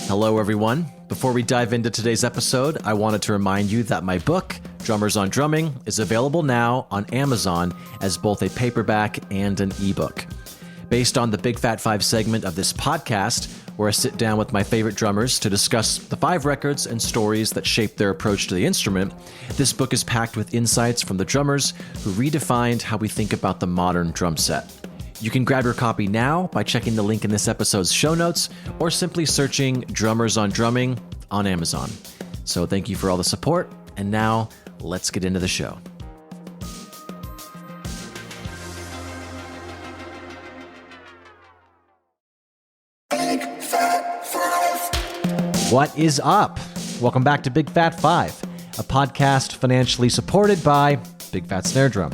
Hello, everyone. Before we dive into today's episode, I wanted to remind you that my book, Drummers on Drumming, is available now on Amazon as both a paperback and an ebook. Based on the Big Fat Five segment of this podcast, where I sit down with my favorite drummers to discuss the 5 records and stories that shaped their approach to the instrument, this book is packed with insights from the drummers who redefined how we think about the modern drum set. You can grab your copy now by checking the link in this episode's show notes or simply searching Drummers on Drumming on Amazon. So thank you for all the support, and now let's get into the show. What is up? Welcome back to Big Fat Five, a podcast financially supported by Big Fat Snare Drum.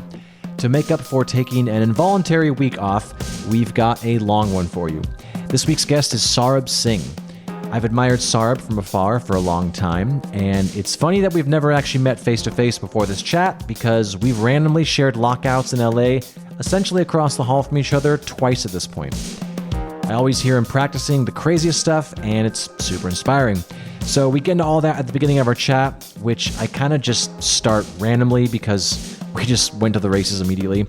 To make up for taking an involuntary week off, we've got a long one for you. This week's guest is Sarab Singh. I've admired Sarab from afar for a long time, and it's funny that we've never actually met face-to-face before this chat because we've randomly shared lockouts in LA essentially across the hall from each other twice at this point. I always hear him practicing the craziest stuff, and it's super inspiring. So we get into all that at the beginning of our chat, which I kind of just start randomly because we just went to the races immediately.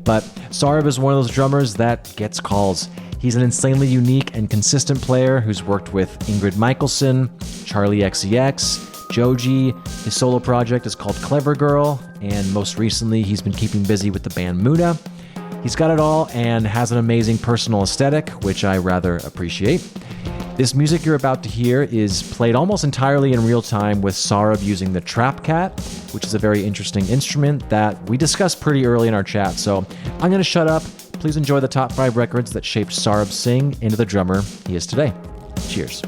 But Sarab is one of those drummers that gets calls. He's an insanely unique and consistent player who's worked with Ingrid Michaelson, Charlie XCX, Joji. His solo project is called Clever Girl, and most recently he's been keeping busy with the band Muna. He's got it all and has an amazing personal aesthetic, which I rather appreciate. This music you're about to hear is played almost entirely in real time with Sarab using the Trap Cat, which is a very interesting instrument that we discussed pretty early in our chat. So I'm going to shut up. Please enjoy the top 5 records that shaped Sarab Singh into the drummer he is today. Cheers.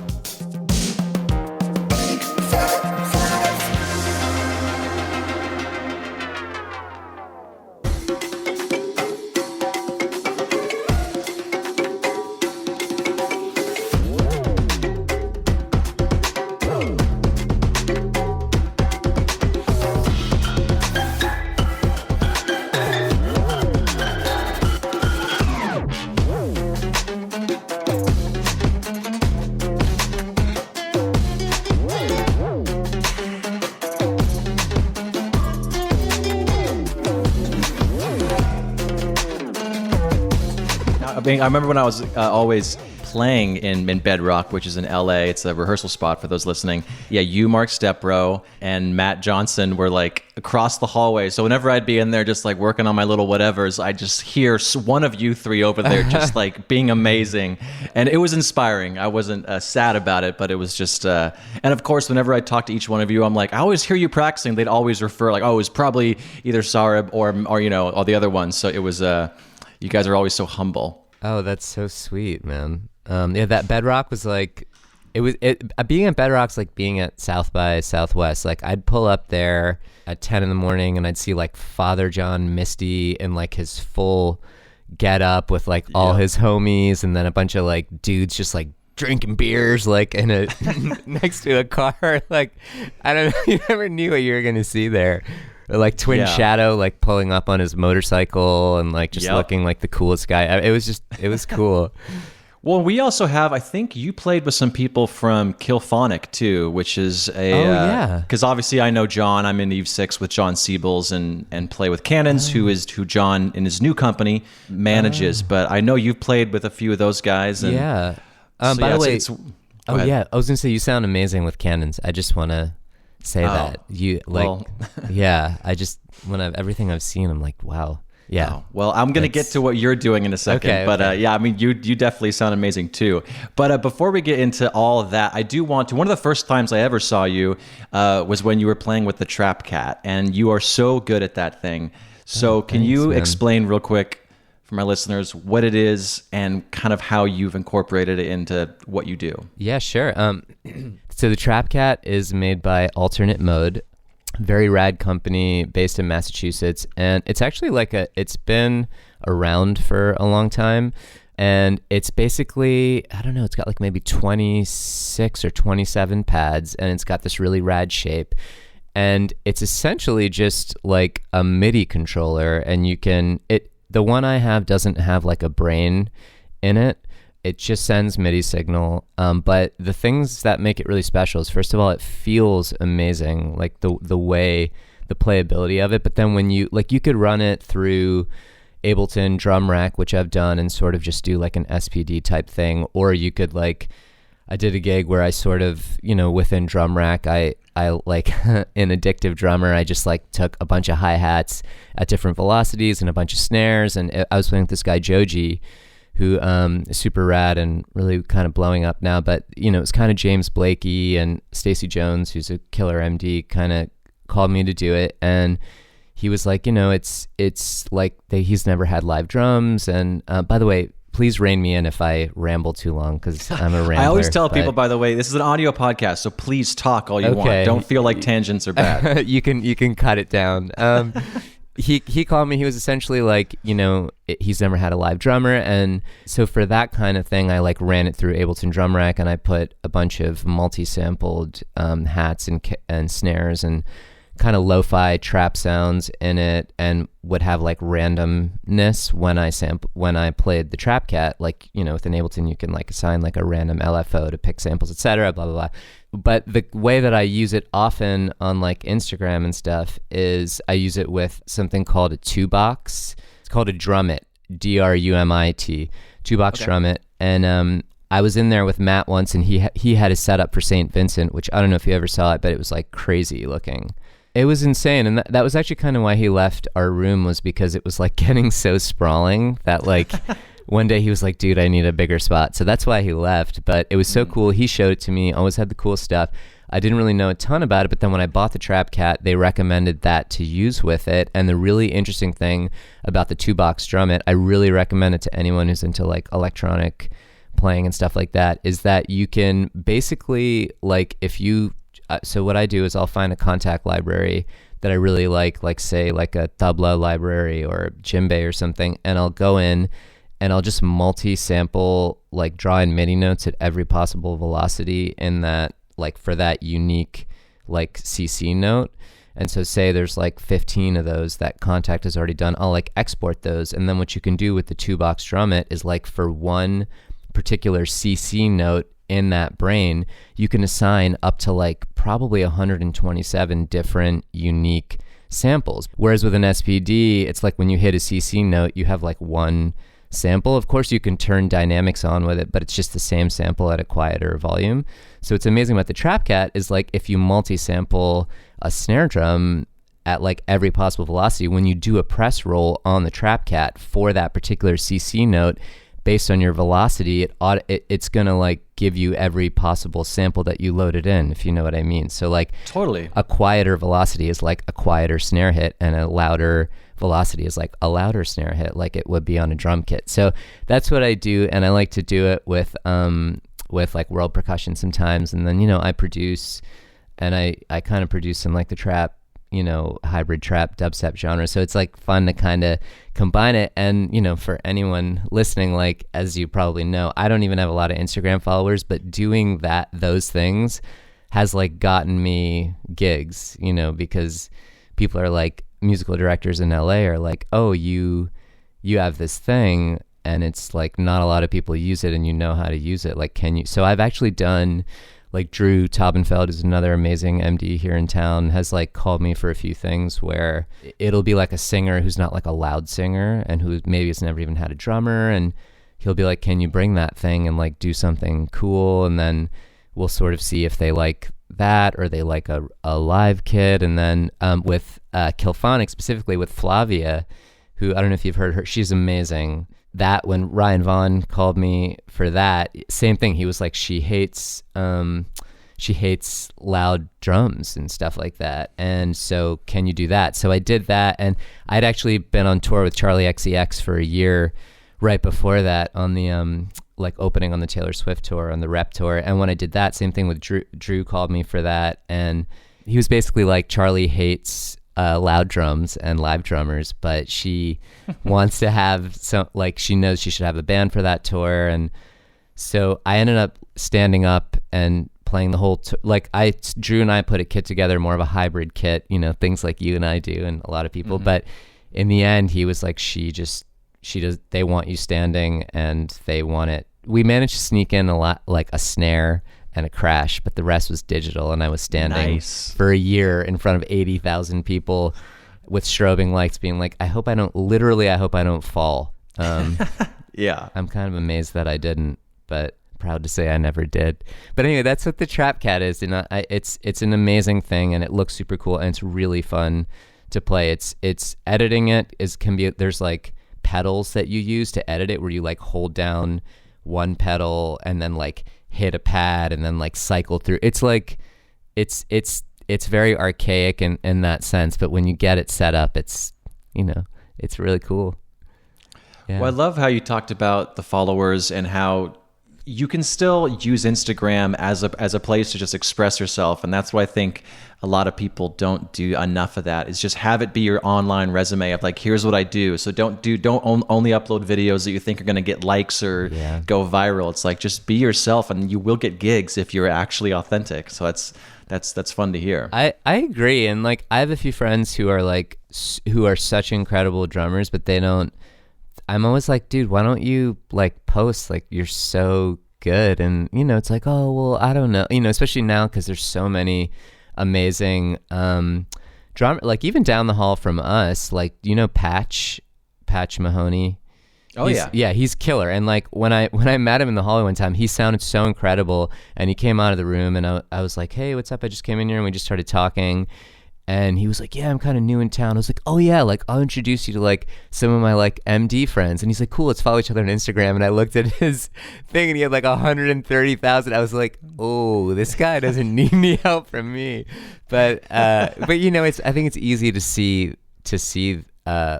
I remember when I was always playing in Bedrock, which is in LA. It's a rehearsal spot for those listening. Yeah, you, Mark Stepbro, and Matt Johnson were like across the hallway. So whenever I'd be in there just like working on my little whatevers, I just hear one of you three over there just like being amazing. And it was inspiring. I wasn't sad about it, but it was just... and of course, whenever I talk to each one of you, I'm like, I always hear you practicing. They'd always refer like, oh, it was probably either Sarab or you know, all the other ones. So it was... you guys are always so humble. Oh, that's so sweet, man. Yeah, that Bedrock was like, being at Bedrock's like being at South by Southwest. Like I'd pull up there at 10 in the morning and I'd see like Father John Misty in like his full get up with like all his homies, and then a bunch of like dudes just like drinking beers like in a next to a car. Like, I don't know, you never knew what you were going to see there. Like Twin Shadow, like pulling up on his motorcycle and like just looking like the coolest guy. It was cool. Well, we also have, I think you played with some people from Killphonic too, which is because obviously I know John. I'm in Eve 6 with John Siebels and play with Cannons, who John in his new company manages. But I know you've played with a few of those guys. And by the way, I was gonna say you sound amazing with Cannons. I just want to say that you like, everything I've seen, I'm like, wow. Yeah. Oh, well, I'm going to get to what you're doing in a second. Okay, but I mean, you definitely sound amazing too. But before we get into all of that, I do want to, one of the first times I ever saw you was when you were playing with the Trap Cat, and you are so good at that thing. So can you explain real quick for my listeners what it is and kind of how you've incorporated it into what you do? Yeah, sure. So the Trap Cat is made by Alternate Mode, very rad company based in Massachusetts, and it's actually it's been around for a long time, and it's basically, I don't know, it's got like maybe 26 or 27 pads, and it's got this really rad shape, and it's essentially just like a MIDI controller, and the one I have doesn't have like a brain in it. it just sends MIDI signal. But the things that make it really special is, first of all, it feels amazing, like the way, the playability of it. But then when you could run it through Ableton Drum Rack, which I've done, and sort of just do like an SPD type thing, or you could I did a gig where I sort of, within Drum Rack, I like an addictive drummer, I just took a bunch of hi-hats at different velocities and a bunch of snares, and I was playing with this guy Joji, who is super rad and really kind of blowing up now. But it's kind of James Blakey and Stacey Jones, who's a killer MD, kind of called me to do it, and he was like, it's like he's never had live drums. And by the way, please rein me in if I ramble too long, because I'm a rambler. I always tell people, by the way, this is an audio podcast, so please talk all you want. Don't feel like tangents are bad. You can cut it down. He called me. He was essentially like, he's never had a live drummer, and so for that kind of thing, I ran it through Ableton Drum Rack, and I put a bunch of multi-sampled hats and snares and kind of lo-fi trap sounds in it, and would have randomness when I played the trap cat. With an Ableton you can assign a random LFO to pick samples, etc., blah blah blah. But the way that I use it often on Instagram and stuff is I use it with something called a 2-box. It's called a Drumit, DRUMIT, 2-box Drumit. And I was in there with Matt once, and he had a setup for St. Vincent, which I don't know if you ever saw it, but it was crazy looking. It was insane, and that was actually kind of why he left our room, was because it was getting so sprawling that one day he was like, dude, I need a bigger spot. So that's why he left, but it was so cool. He showed it to me, always had the cool stuff. I didn't really know a ton about it, but then when I bought the Trap Cat, they recommended that to use with it. And the really interesting thing about the 2-box Drumit, I really recommend it to anyone who's into electronic playing and stuff like that, is that you can basically if you so what I do is I'll find a contact library that I really like say a tabla library or djembe or something, and I'll go in and I'll just multi-sample, draw in MIDI notes at every possible velocity in that, for that unique CC note. And so say there's 15 of those that Contact has already done, I'll export those. And then what you can do with the 2-box Drumit is for one particular CC note in that brain, you can assign up to probably 127 different unique samples. Whereas with an SPD, it's when you hit a CC note, you have one sample. Of course, you can turn dynamics on with it, but it's just the same sample at a quieter volume. So what's amazing about the Trap Cat is if you multi-sample a snare drum at every possible velocity, when you do a press roll on the Trap Cat for that particular CC note, based on your velocity, it's gonna give you every possible sample that you loaded in, if you know what I mean. So totally, a quieter velocity is a quieter snare hit, and a louder velocity is a louder snare hit, like it would be on a drum kit. So that's what I do, and I like to do it with World Percussion sometimes, and then I produce, and I kind of produce in the trap, hybrid trap dubstep genre. So it's fun to kind of combine it. And, for anyone listening, as you probably know, I don't even have a lot of Instagram followers, but doing those things has gotten me gigs, because people are musical directors in LA are oh, you have this thing and it's not a lot of people use it, and how to use it. Can you? So I've actually done, Drew Taubenfeld is another amazing MD here in town, has called me for a few things where it'll be a singer who's not a loud singer and who maybe has never even had a drummer, and he'll be can you bring that thing and do something cool, and then we'll sort of see if they like that or they like a live kit. And then with Kilphonic, specifically with Flavia, who I don't know if you've heard her, she's amazing. That when Ryan Vaughn called me for that, same thing. He was she hates loud drums and stuff like that. And so can you do that? So I did that, and I'd actually been on tour with Charlie XCX for a year right before that on the opening on the Taylor Swift tour, on the Rep tour. And when I did that, same thing with Drew called me for that, and he was basically Charlie hates loud drums and live drummers, but she wants to have some, she knows she should have a band for that tour. And so I ended up standing up and playing the whole Drew and I put a kit together, more of a hybrid kit, things like you and I do and a lot of people. Mm-hmm. But in the end, he was they want you standing, and they want it we managed to sneak in a lot, like a snare and a crash, but the rest was digital. And I was standing for a year in front of 80,000 people with strobing lights being like, I hope I don't fall. Yeah. I'm kind of amazed that I didn't, but proud to say I never did. But anyway, that's what the Trap Cat is. And it's an amazing thing, and it looks super cool, and it's really fun to play. It's editing it there's like pedals that you use to edit it, where you like hold down one pedal and then like hit a pad and then like cycle through. It's like it's very archaic in that sense, but when you get it set up, it's really cool. Yeah. Well, I love how you talked about the followers and how you can still use Instagram as a place to just express yourself. And that's why I think a lot of people don't do enough of that, is just have it be your online resume of like, here's what I do. So don't only upload videos that you think are going to get likes or go viral. It's like, just be yourself, and you will get gigs if you're actually authentic. So that's fun to hear. I agree. And like, I have a few friends who are such incredible drummers, but they don't. I'm always like, dude, why don't you like post, like, you're so good? And it's like, oh well, I don't know, especially now because there's so many amazing drummer, like even down the hall from us, like Patch Mahoney. Oh yeah, he's killer. And like when I met him in the hallway one time, he sounded so incredible, and he came out of the room, and I was like, hey, what's up? I just came in here, and we just started talking. And he was like, yeah, I'm kind of new in town. I was like, oh yeah, like I'll introduce you to like some of my like MD friends. And he's like, cool, let's follow each other on Instagram. And I looked at his thing, and he had like 130,000. I was like, oh, this guy doesn't need any help from me. But I think it's easy to see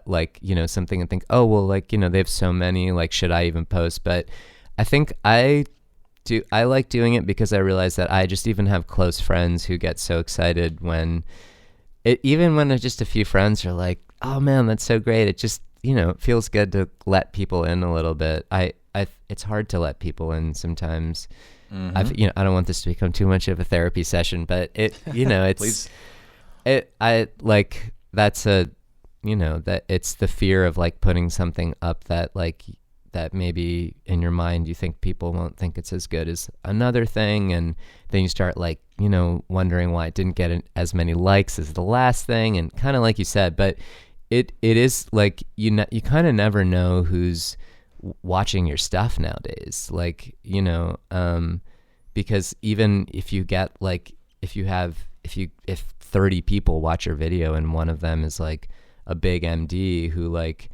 like, something and think, oh, well, like, they have so many, like, should I even post? But I think I like doing it because I realize that I just even have close friends who get so excited even when just a few friends are like, oh man, that's so great. It just, it feels good to let people in a little bit. It's hard to let people in sometimes. Mm-hmm. I don't want this to become too much of a therapy session, but it's, Please. That it's the fear of like putting something up that maybe in your mind you think people won't think it's as good as another thing, and then you start like wondering why it didn't get as many likes as the last thing, and kind of like you said, but it is like you kind of never know who's watching your stuff nowadays, like because even if you get like if 30 people watch your video and one of them is like a big MD who like,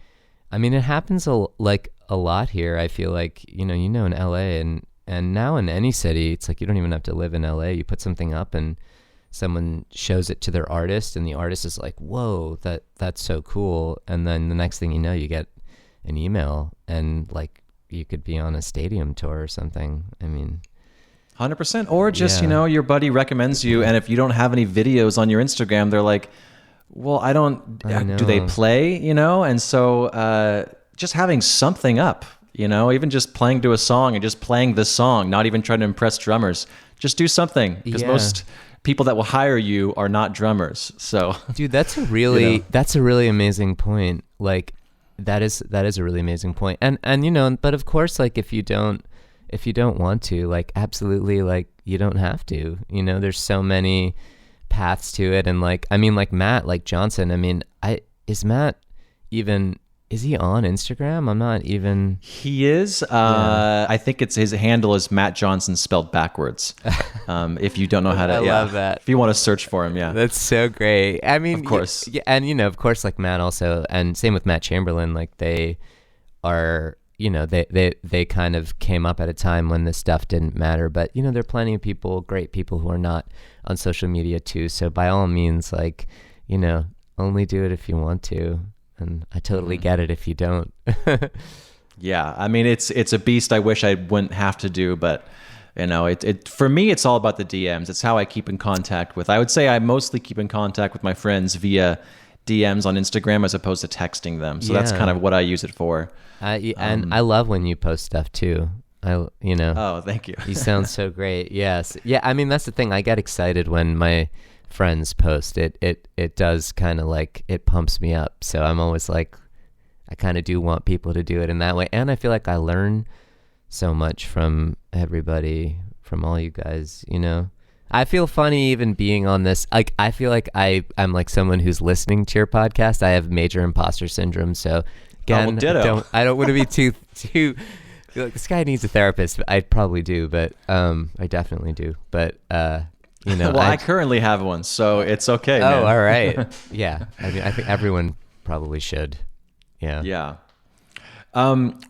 I mean, it happens a lot here. I feel like, in LA and now in any city, it's like you don't even have to live in LA. You put something up and someone shows it to their artist, and the artist is like, whoa, that's so cool. And then the next thing you know, you get an email, and like you could be on a stadium tour or something. I mean, 100%. Or just, your buddy recommends you, and if you don't have any videos on your Instagram, they're like, well, do they play, And so just having something up, even just playing to a song and just playing the song, not even trying to impress drummers, just do something, because most people that will hire you are not drummers. So, dude, that's a really amazing point. Like that is a really amazing point. And but of course, like if you don't want to, like, absolutely, like, you don't have to, there's so many paths to it. And like, I mean, like Matt, like Johnson, I mean, is he on Instagram? I'm not even. He is. I think his handle is Matt Johnson spelled backwards. If you don't know how to, I love that. If you want to search for him, yeah. That's so great. I mean, of course. Yeah, and of course, like Matt also, and same with Matt Chamberlain. Like they are, they kind of came up at a time when this stuff didn't matter. But there are plenty of people, great people, who are not on social media too. So by all means, like, only do it if you want to. And I totally get it if you don't. Yeah, I mean, it's a beast I wish I wouldn't have to do, but it for me, it's all about the DMs. It's how I keep in contact with. I would say I mostly keep in contact with my friends via DMs on Instagram as opposed to texting them. So that's kind of what I use it for. And I love when you post stuff too. Oh, thank you. You sound so great. Yes. Yeah. I mean, that's the thing. I get excited when my friends post it does kind of like, it pumps me up. So I'm always like, I kind of do want people to do it in that way. And I feel like I learn so much from everybody, from all you guys, you know. I feel funny even being on this. Like, I feel like I'm like someone who's listening to your podcast. I have major imposter syndrome. So again, I don't want to be too like, this guy needs a therapist. I probably do, but I definitely do. But you know, well, I currently have one, so it's okay. Man. All right. Yeah. I mean, I think everyone probably should. Yeah. Yeah.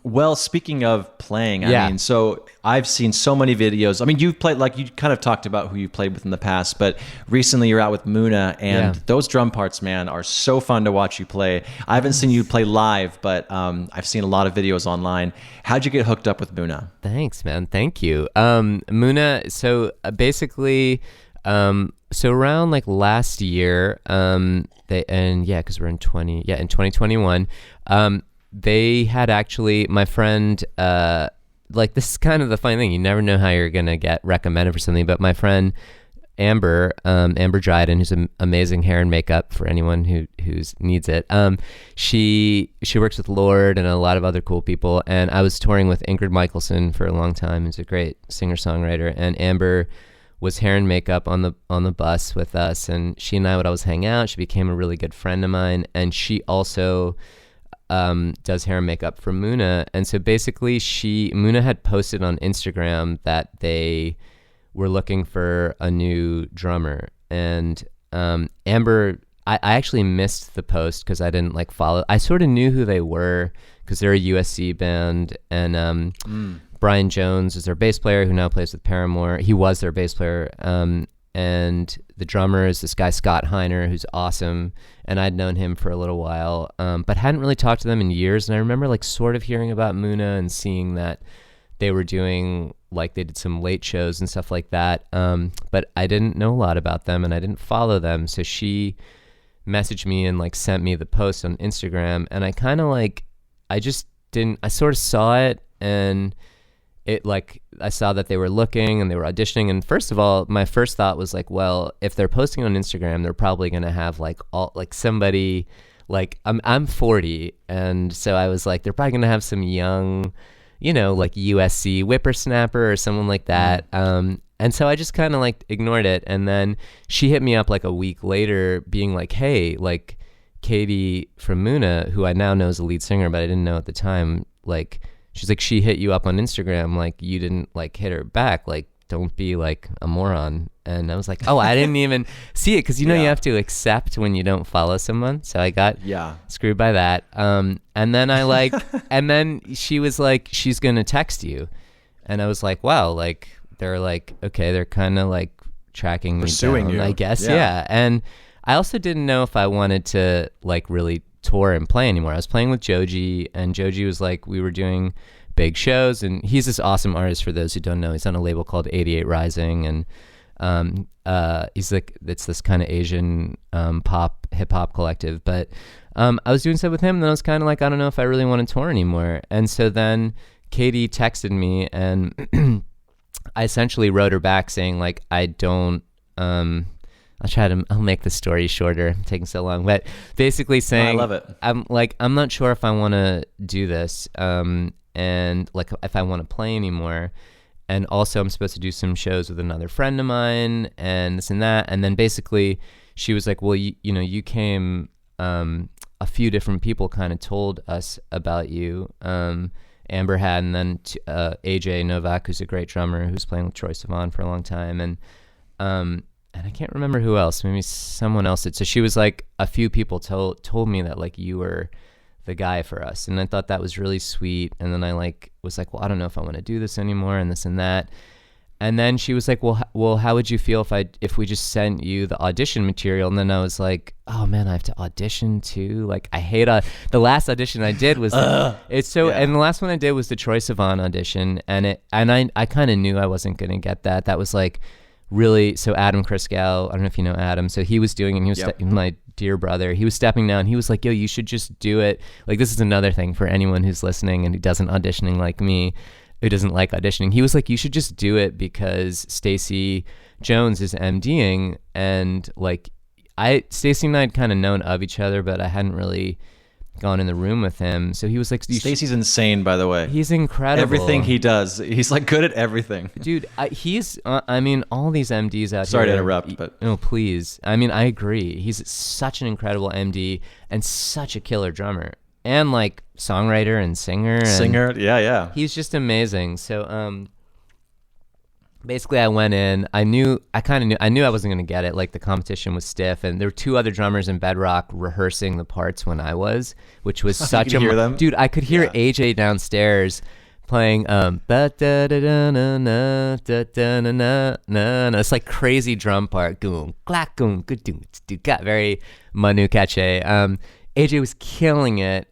Well, speaking of playing, I mean, so I've seen so many videos. I mean, you've played, like, you kind of talked about who you played with in the past, but recently you're out with Muna, and those drum parts, man, are so fun to watch you play. I haven't seen you play live, but I've seen a lot of videos online. How'd you get hooked up with Muna? Thanks, man. Thank you. Muna, so basically, so around like last year, because we're in 2021, they had actually, my friend, like, this is kind of the funny thing. You never know how you're going to get recommended for something. But my friend, Amber Dryden, who's an amazing hair and makeup for anyone who needs it. She works with Lord and a lot of other cool people. And I was touring with Ingrid Michaelson for a long time, who's a great singer-songwriter. And Amber was hair and makeup on the bus with us. And she and I would always hang out. She became a really good friend of mine. And she also does hair and makeup for Muna. And so basically Muna had posted on Instagram that they were looking for a new drummer. And Amber, I actually missed the post because I didn't like follow. I sort of knew who they were because they're a USC band. And Brian Jones is their bass player who now plays with Paramore. He was their bass player. And the drummer is this guy, Scott Heiner, who's awesome. And I'd known him for a little while, but hadn't really talked to them in years. And I remember like sort of hearing about Muna and seeing that they were doing, like, they did some late shows and stuff like that. But I didn't know a lot about them and I didn't follow them. So she messaged me and like sent me the post on Instagram. And I kind of like, I sort of saw it, and it, like, I saw that they were looking and they were auditioning. And first of all, my first thought was like, well, if they're posting on Instagram, they're probably going to have like somebody, like, I'm 40. And so I was like, they're probably going to have some young, you know, like USC whippersnapper or someone like that. And so I just kind of like ignored it. And then she hit me up like a week later being like, hey, like, Katie from Muna, who I now know is the lead singer, but I didn't know at the time, like, she's like, she hit you up on Instagram, like, you didn't like hit her back, like, don't be like a moron. And I was like, oh, I didn't even see it, because you know you have to accept when you don't follow someone. So I got screwed by that. And then I like, and then she was like, she's gonna text you, and I was like, wow, like, they're like, okay, they're kind of like tracking me pursuing down, you, I guess. Yeah. And I also didn't know if I wanted to like really tour and play anymore. I was playing with Joji, and Joji was like, we were doing big shows, and he's this awesome artist, for those who don't know. He's on a label called 88 Rising, and he's like, it's this kind of Asian pop hip hop collective. But I was doing stuff with him, and then I was kind of like, I don't know if I really want to tour anymore. And so then Katie texted me, and I essentially wrote her back saying like, I don't I'll make the story shorter. I'm taking so long, but basically saying, I love it. I'm not sure if I want to do this, and like if I want to play anymore. And also I'm supposed to do some shows with another friend of mine and this and that. And then basically she was like, well, you know, you came, a few different people kind of told us about you. Amber had, and then AJ Novak, who's a great drummer, who's playing with Troye Sivan for a long time. And I can't remember who else, maybe someone else did. So she was like, a few people told me that like you were the guy for us. And I thought that was really sweet. And then I like was like, well, I don't know if I want to do this anymore, and this and that. And then she was like, well, how would you feel if we just sent you the audition material? And then I was like, oh man, I have to audition too. Like, I hate the last audition I did was and the last one I did was the Troye Sivan audition, and I kind of knew I wasn't gonna get that. That was like really, so Adam Kriskow, I don't know if you know Adam, so he was doing it, and he was my dear brother, he was stepping down. He was like, yo, you should just do it. Like, this is another thing for anyone who's listening and who doesn't auditioning like me, who doesn't like auditioning. He was like, you should just do it because Stacey Jones is MDing, and like Stacey and I had kind of known of each other, but I hadn't really gone in the room with him. So he was like, Stacy's insane, by the way. He's incredible. Everything he does, he's like good at everything. Dude, he's, I mean, all these MDs out here. Sorry to interrupt, but. No, please. I mean, I agree. He's such an incredible MD and such a killer drummer. And like songwriter and singer. Yeah. He's just amazing. So, basically, I went in. I knew I wasn't going to get it. Like, the competition was stiff, and there were two other drummers in Bedrock rehearsing the parts when I was, which was such hear them? Dude, I could hear AJ downstairs playing it's like crazy drum part. Goom, clack, goom, good, got very Manu Katché. AJ was killing it.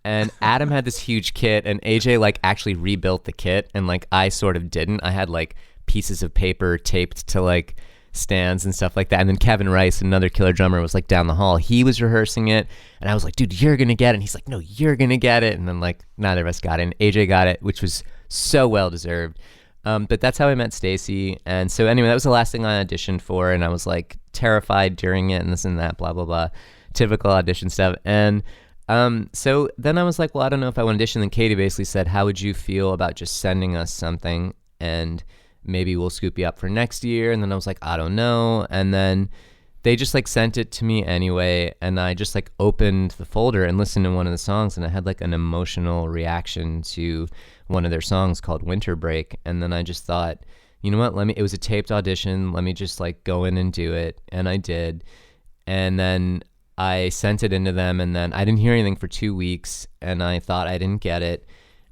And Adam had this huge kit, and AJ like actually rebuilt the kit, and like I sort of didn't. I had like pieces of paper taped to like stands and stuff like that. And then Kevin Rice, another killer drummer, was like down the hall. He was rehearsing it, and I was like, dude, you're gonna get it. And he's like, no, you're gonna get it. And then like neither of us got it. And AJ got it, which was so well deserved. But that's how I met Stacy. And so anyway, that was the last thing I auditioned for, and I was like terrified during it and this and that, blah blah blah, typical audition stuff. And so then I was like, well, I don't know if I want to audition. Then Katie basically said, how would you feel about just sending us something, and maybe we'll scoop you up for next year? And then I was like, I don't know. And then they just like sent it to me anyway, and I just like opened the folder and listened to one of the songs, and I had like an emotional reaction to one of their songs called Winter Break. And then I just thought, you know what, it was a taped audition, let me just like go in and do it. And I did. And then I sent it into them, and then I didn't hear anything for 2 weeks, and I thought I didn't get it.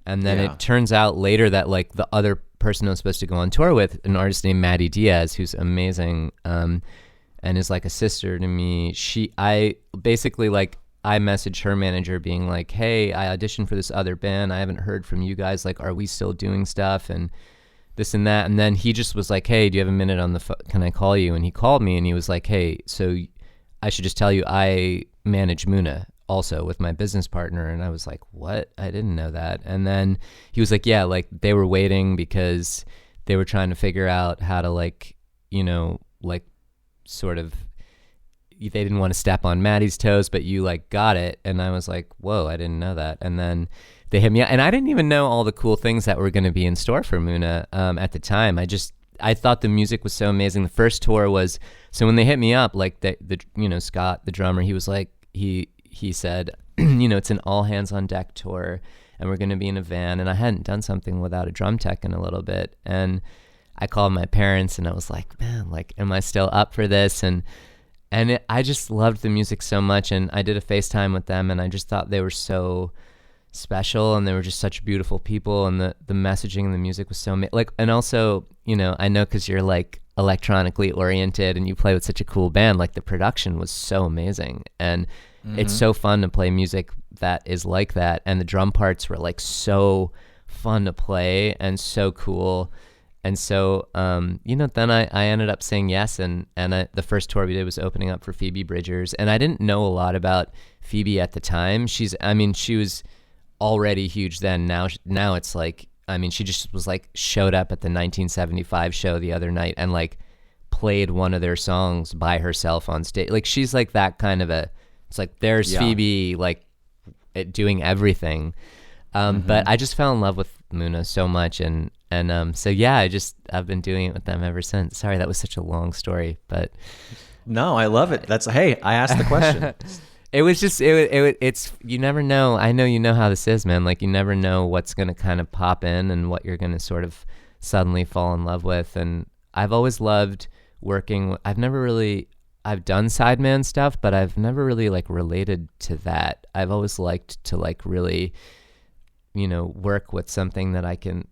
And then it turns out later that like the other person I was supposed to go on tour with, an artist named Maddie Diaz, who's amazing, and is like a sister to me. I messaged her manager being like, hey, I auditioned for this other band. I haven't heard from you guys. Like, are we still doing stuff? And this and that. And then he just was like, hey, do you have a minute on the phone? Can I call you? And he called me, and he was like, hey, so I should just tell you I manage Muna also with my business partner. And I was like, what? I didn't know that. And then he was like, yeah, like they were waiting because they were trying to figure out how to like, you know, like sort of, they didn't want to step on Maddie's toes, but you like got it. And I was like, whoa, I didn't know that. And then they hit me up, and I didn't even know all the cool things that were going to be in store for Muna at the time. I thought the music was so amazing. The first tour was, so when they hit me up, like the you know, Scott, the drummer, he was like, he said, you know, it's an all hands on deck tour, and we're going to be in a van. And I hadn't done something without a drum tech in a little bit. And I called my parents, and I was like, man, like, am I still up for this? I just loved the music so much. And I did a FaceTime with them, and I just thought they were so special, and they were just such beautiful people, and the messaging and the music was so like, and also, you know, I know because you're like electronically oriented and you play with such a cool band, like the production was so amazing, and it's so fun to play music that is like that, and the drum parts were like so fun to play and so cool. And so you know, then I ended up saying yes, and the first tour we did was opening up for Phoebe Bridgers, and I didn't know a lot about Phoebe at the time. She was already huge then. Now it's like, I mean, she just was like, showed up at the 1975 show the other night and like played one of their songs by herself on stage. Like, she's like that kind of it's like, there's Phoebe like doing everything. But I just fell in love with Muna so much, and so yeah, I've been doing it with them ever since. Sorry, that was such a long story, but no, I love it. Hey, I asked the question. It was just, it's, you never know. I know, you know how this is, man. Like, you never know what's going to kind of pop in and what you're going to sort of suddenly fall in love with. And I've always loved working. I've done sideman stuff, but I've never really like related to that. I've always liked to like really, you know, work with something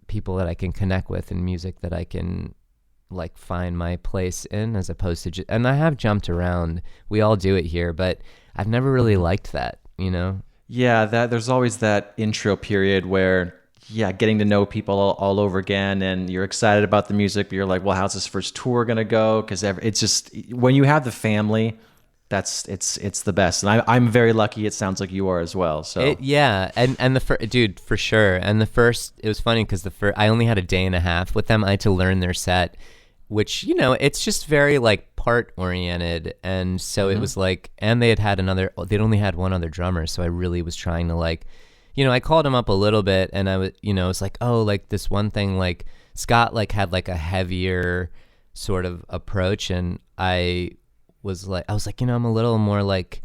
people that I can connect with, and music that I can like find my place in, as opposed to and I have jumped around. We all do it here, but I've never really liked that, you know? Yeah, there's always that intro period where, getting to know people all over again, and you're excited about the music, but you're like, well, how's this first tour gonna go? Because it's just, when you have the family, it's the best. And I'm very lucky. It sounds like you are as well. So and the dude, for sure. And the first, it was funny because I only had a day and a half with them. I had to learn their set, which, you know, it's just very like part oriented, and so it was like, and they'd only had one other drummer, so I really was trying to like, I called him up a little bit, and I was, it's like, oh, like this one thing, like Scott like had like a heavier sort of approach, and I was like, I'm a little more like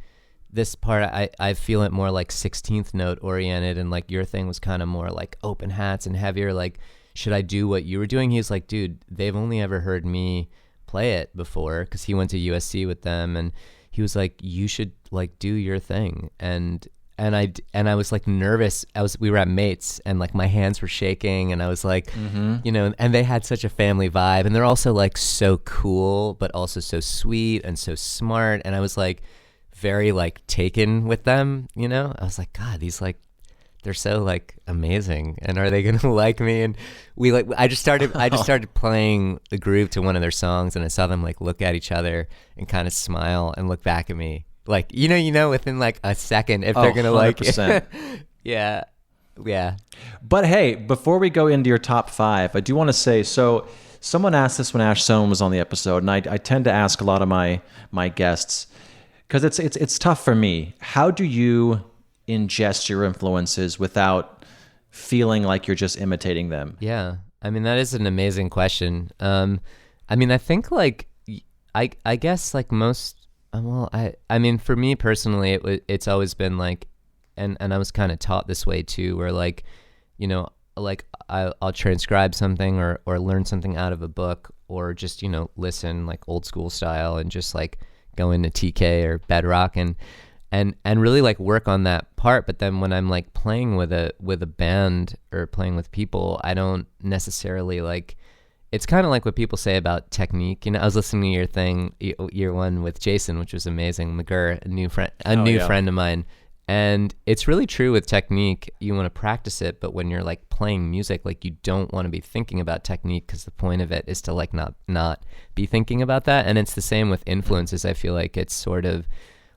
this part, I feel it more like 16th note oriented, and like your thing was kind of more like open hats and heavier, like should I do what you were doing? He was like, dude, they've only ever heard me play it before, because he went to USC with them, and he was like, you should like do your thing. And I was like nervous. We were at Mates, and like my hands were shaking, and I was like, and they had such a family vibe, and they're also like so cool, but also so sweet and so smart. And I was like very like taken with them, I was like, God, these like, they're so like amazing, and are they gonna like me? And I just started playing the groove to one of their songs, and I saw them like look at each other and kind of smile and look back at me, like within like a second if they're gonna 100%. Like it. yeah. But hey, before we go into your top 5, I do want to say, so someone asked this when Ash Sohn was on the episode, and I tend to ask a lot of my guests, because it's tough for me. How do you ingest your influences without feeling like you're just imitating them? Yeah, I mean, that is an amazing question. I mean, I think like I guess like most, I mean, for me personally, it's always been like, and I was kind of taught this way too, where like, like I'll transcribe something or learn something out of a book, or just listen like old school style, and just like go into TK or Bedrock and really like work on that part. But then when I'm like playing with a band or playing with people, I don't necessarily like, it's kind of like what people say about technique. I was listening to your thing, year one with Jason, which was amazing. McGurr, a new friend of mine. And it's really true with technique. You want to practice it, but when you're like playing music, like you don't want to be thinking about technique, because the point of it is to like not be thinking about that. And it's the same with influences. I feel like it's sort of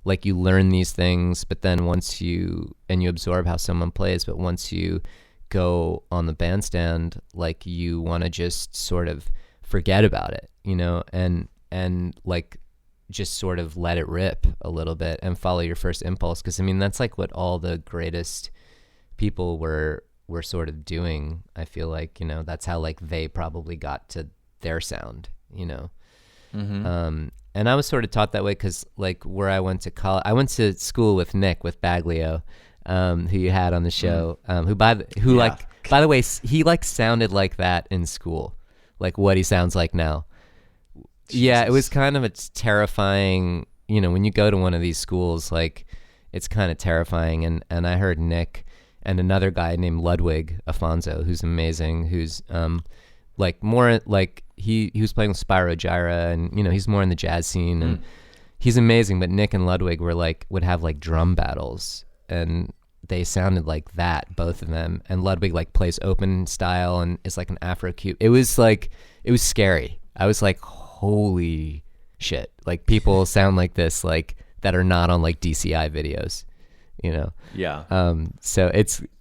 like you learn these things, but then you absorb how someone plays, but once you go on the bandstand, like you want to just sort of forget about it, and like just sort of let it rip a little bit and follow your first impulse. Because I mean, that's like what all the greatest people were sort of doing. I feel like, that's how like they probably got to their sound, and I was sort of taught that way, because like where I went to college, I went to school with Nick, with Baglio, who you had on the show, by the way, he like sounded like that in school, like what he sounds like now. Jesus. Yeah, it was kind of a terrifying, when you go to one of these schools, like it's kind of terrifying. And I heard Nick and another guy named Ludwig Afonso, who's amazing, who's like more like he was playing with Spyro Gyra, and he's more in the jazz scene, and he's amazing. But Nick and Ludwig would have like drum battles, and they sounded like that, both of them. And Ludwig like plays open style and is like an Afro cube. It was scary. I was like, holy shit, like people sound like this, like that are not on like DCI videos, Yeah. So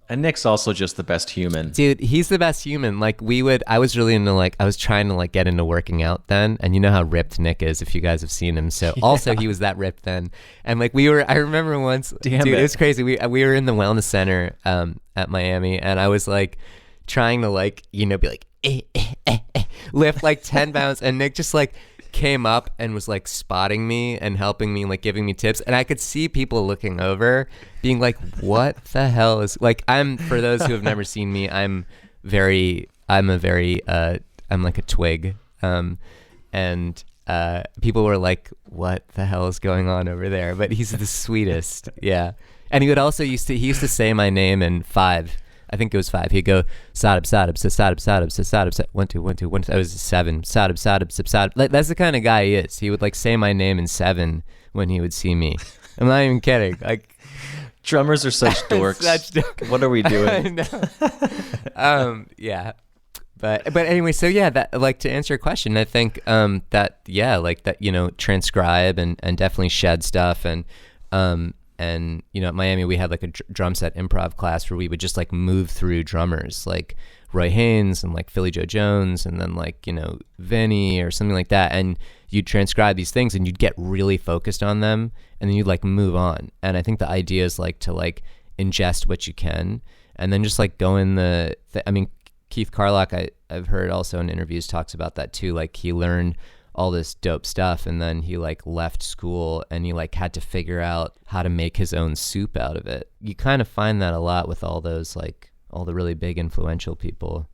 and Nick's also just the best human. Dude, he's the best human. Like I was really into like, I was trying to like get into working out then, and you know how ripped Nick is if you guys have seen him. So also he was that ripped then. And like I remember once, dude, it was crazy. We were in the wellness center at Miami, and I was like trying to like, be like, lift like 10 pounds, and Nick just like came up and was like spotting me and helping me, like giving me tips, and I could see people looking over being like, what the hell is, like, for those who have never seen me, I'm like a twig, and people were like, what the hell is going on over there? But he's the sweetest. Yeah. And he used to say my name in 5. I think it was 5. He'd go, Sarab, Sarab, Sarab, Sarab, Sarab, 1, 2, 1, 2, 1. I was 7. Sarab, Sarab, Sarab. Like, that's the kind of guy he is. He would like say my name in 7 when he would see me. I'm not even kidding. Like, drummers are such dorks. What are we doing? I know. Yeah. But anyway, so yeah, that, like, to answer your question, I think that transcribe and definitely shed stuff, and at Miami we had like a drum set improv class where we would just like move through drummers, like Roy Haynes and like Philly Joe Jones and then like, Vinny or something like that. And you'd transcribe these things and you'd get really focused on them and then you'd like move on. And I think the idea is like to like ingest what you can and then just like go in Keith Carlock, I've heard also in interviews talks about that too. Like he learned all this dope stuff and then he like left school and he like had to figure out how to make his own soup out of it. You kind of find that a lot with all those like all the really big influential people.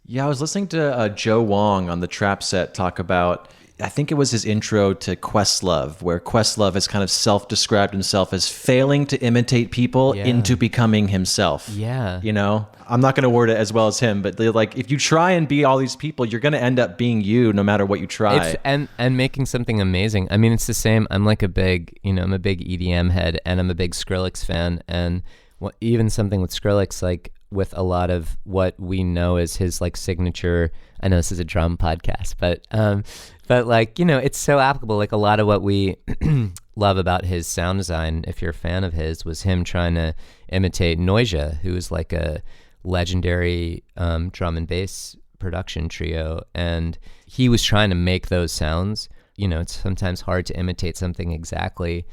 Yeah, I was listening to Joe Wong on the Trap Set talk about, I think it was his intro to Questlove, where Questlove has kind of self-described himself as failing to imitate people into becoming himself. Yeah. I'm not going to word it as well as him, but they're like, if you try and be all these people, you're going to end up being you no matter what you try. And making something amazing. I mean, it's the same. I'm like I'm a big EDM head and I'm a big Skrillex fan. And even something with Skrillex, like with a lot of what we know as his like signature, I know this is a drum podcast, but like, it's so applicable. Like a lot of what we love about his sound design, if you're a fan of his, was him trying to imitate Noisia, who is like a legendary drum and bass production trio. And he was trying to make those sounds. It's sometimes hard to imitate something exactly.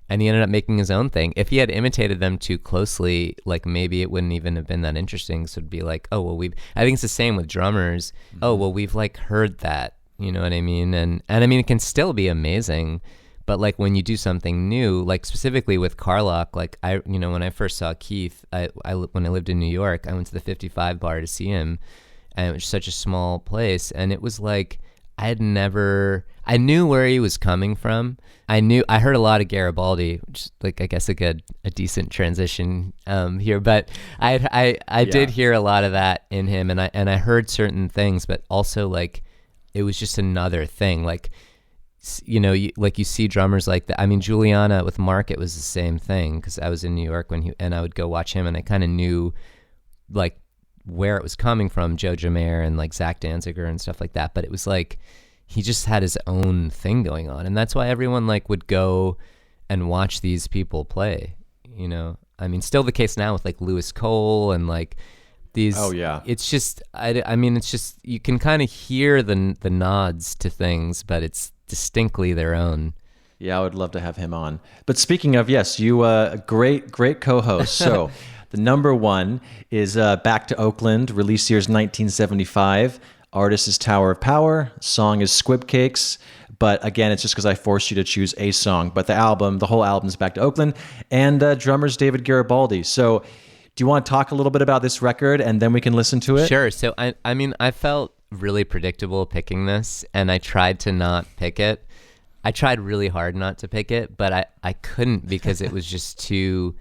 And he ended up making his own thing. If he had imitated them too closely, like maybe it wouldn't even have been that interesting. So it'd be like, oh, well, I think it's the same with drummers. Mm-hmm. Oh, well, we've like heard that, you know what I mean? And I mean, it can still be amazing. But like when you do something new, like specifically with Carlock, like when I first saw Keith, when I lived in New York, I went to the 55 bar to see him, and it was such a small place, and it was like I knew where he was coming from. I heard a lot of Garibaldi, which is like I guess a decent transition here, but I did hear a lot of that in him, and I heard certain things, but also like it was just another thing, like. You see drummers like that. I mean, Juliana with Mark, it was the same thing because I was in New York and I would go watch him and I kind of knew like where it was coming from, Joe Jamer and like Zach Danziger and stuff like that. But it was like he just had his own thing going on, and that's why everyone like would go and watch these people play. I mean, still the case now with like Lewis Cole and like these. Oh yeah, it's just I mean, it's just you can kind of hear the nods to things, but it's distinctly their own. Yeah, I would love to have him on. But speaking of, yes, you a great co-host. So the number one is Back to Oakland, release year's 1975. Artist is Tower of Power. Song is Squib Cakes. But again, it's just because I forced you to choose a song. But the whole album is Back to Oakland. And drummer's David Garibaldi. So do you want to talk a little bit about this record and then we can listen to it? Sure. So I mean, I felt really predictable picking this, and I tried to not pick it. I tried really hard not to pick it, but I couldn't because it was just too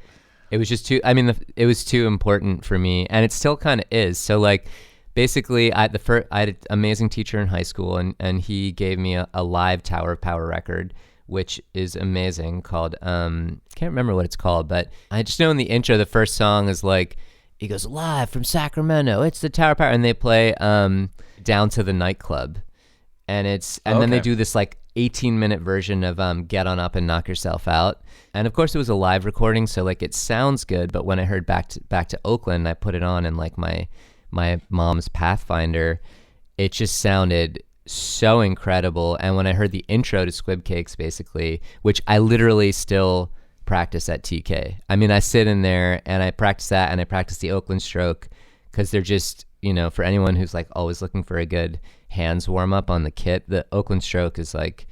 it was too important for me, and it still kind of is. So like basically I had an amazing teacher in high school, and he gave me a live Tower of Power record, which is amazing, called can't remember what it's called, but I just know in the intro the first song is like he goes, live from Sacramento, it's the Tower of Power, and they play Down to the Nightclub, and then they do this like 18-minute version of Get On Up and Knock Yourself Out, and of course it was a live recording, so like it sounds good, but when I heard back to Oakland, I put it on in like my mom's Pathfinder, it just sounded so incredible. And when I heard the intro to Squib Cakes, basically, which I literally still practice at TK, I mean, I sit in there and I practice that, and I practice the Oakland stroke, because they're just, for anyone who's like always looking for a good hands warm up on the kit, the Oakland stroke is like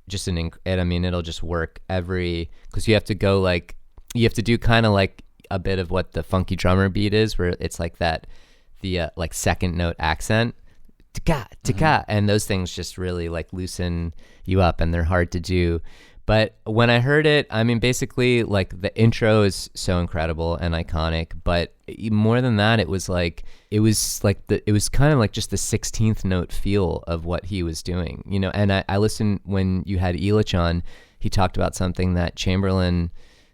just it'll just work because you have to do kind of like a bit of what the funky drummer beat is, where it's like the like second note accent, and those things just really like loosen you up, and they're hard to do. But when I heard it, I mean, basically, like the intro is so incredible and iconic. But more than that, it was kind of like just the 16th note feel of what he was doing, And I listened when you had Elitch on. He talked about something that Chamberlain,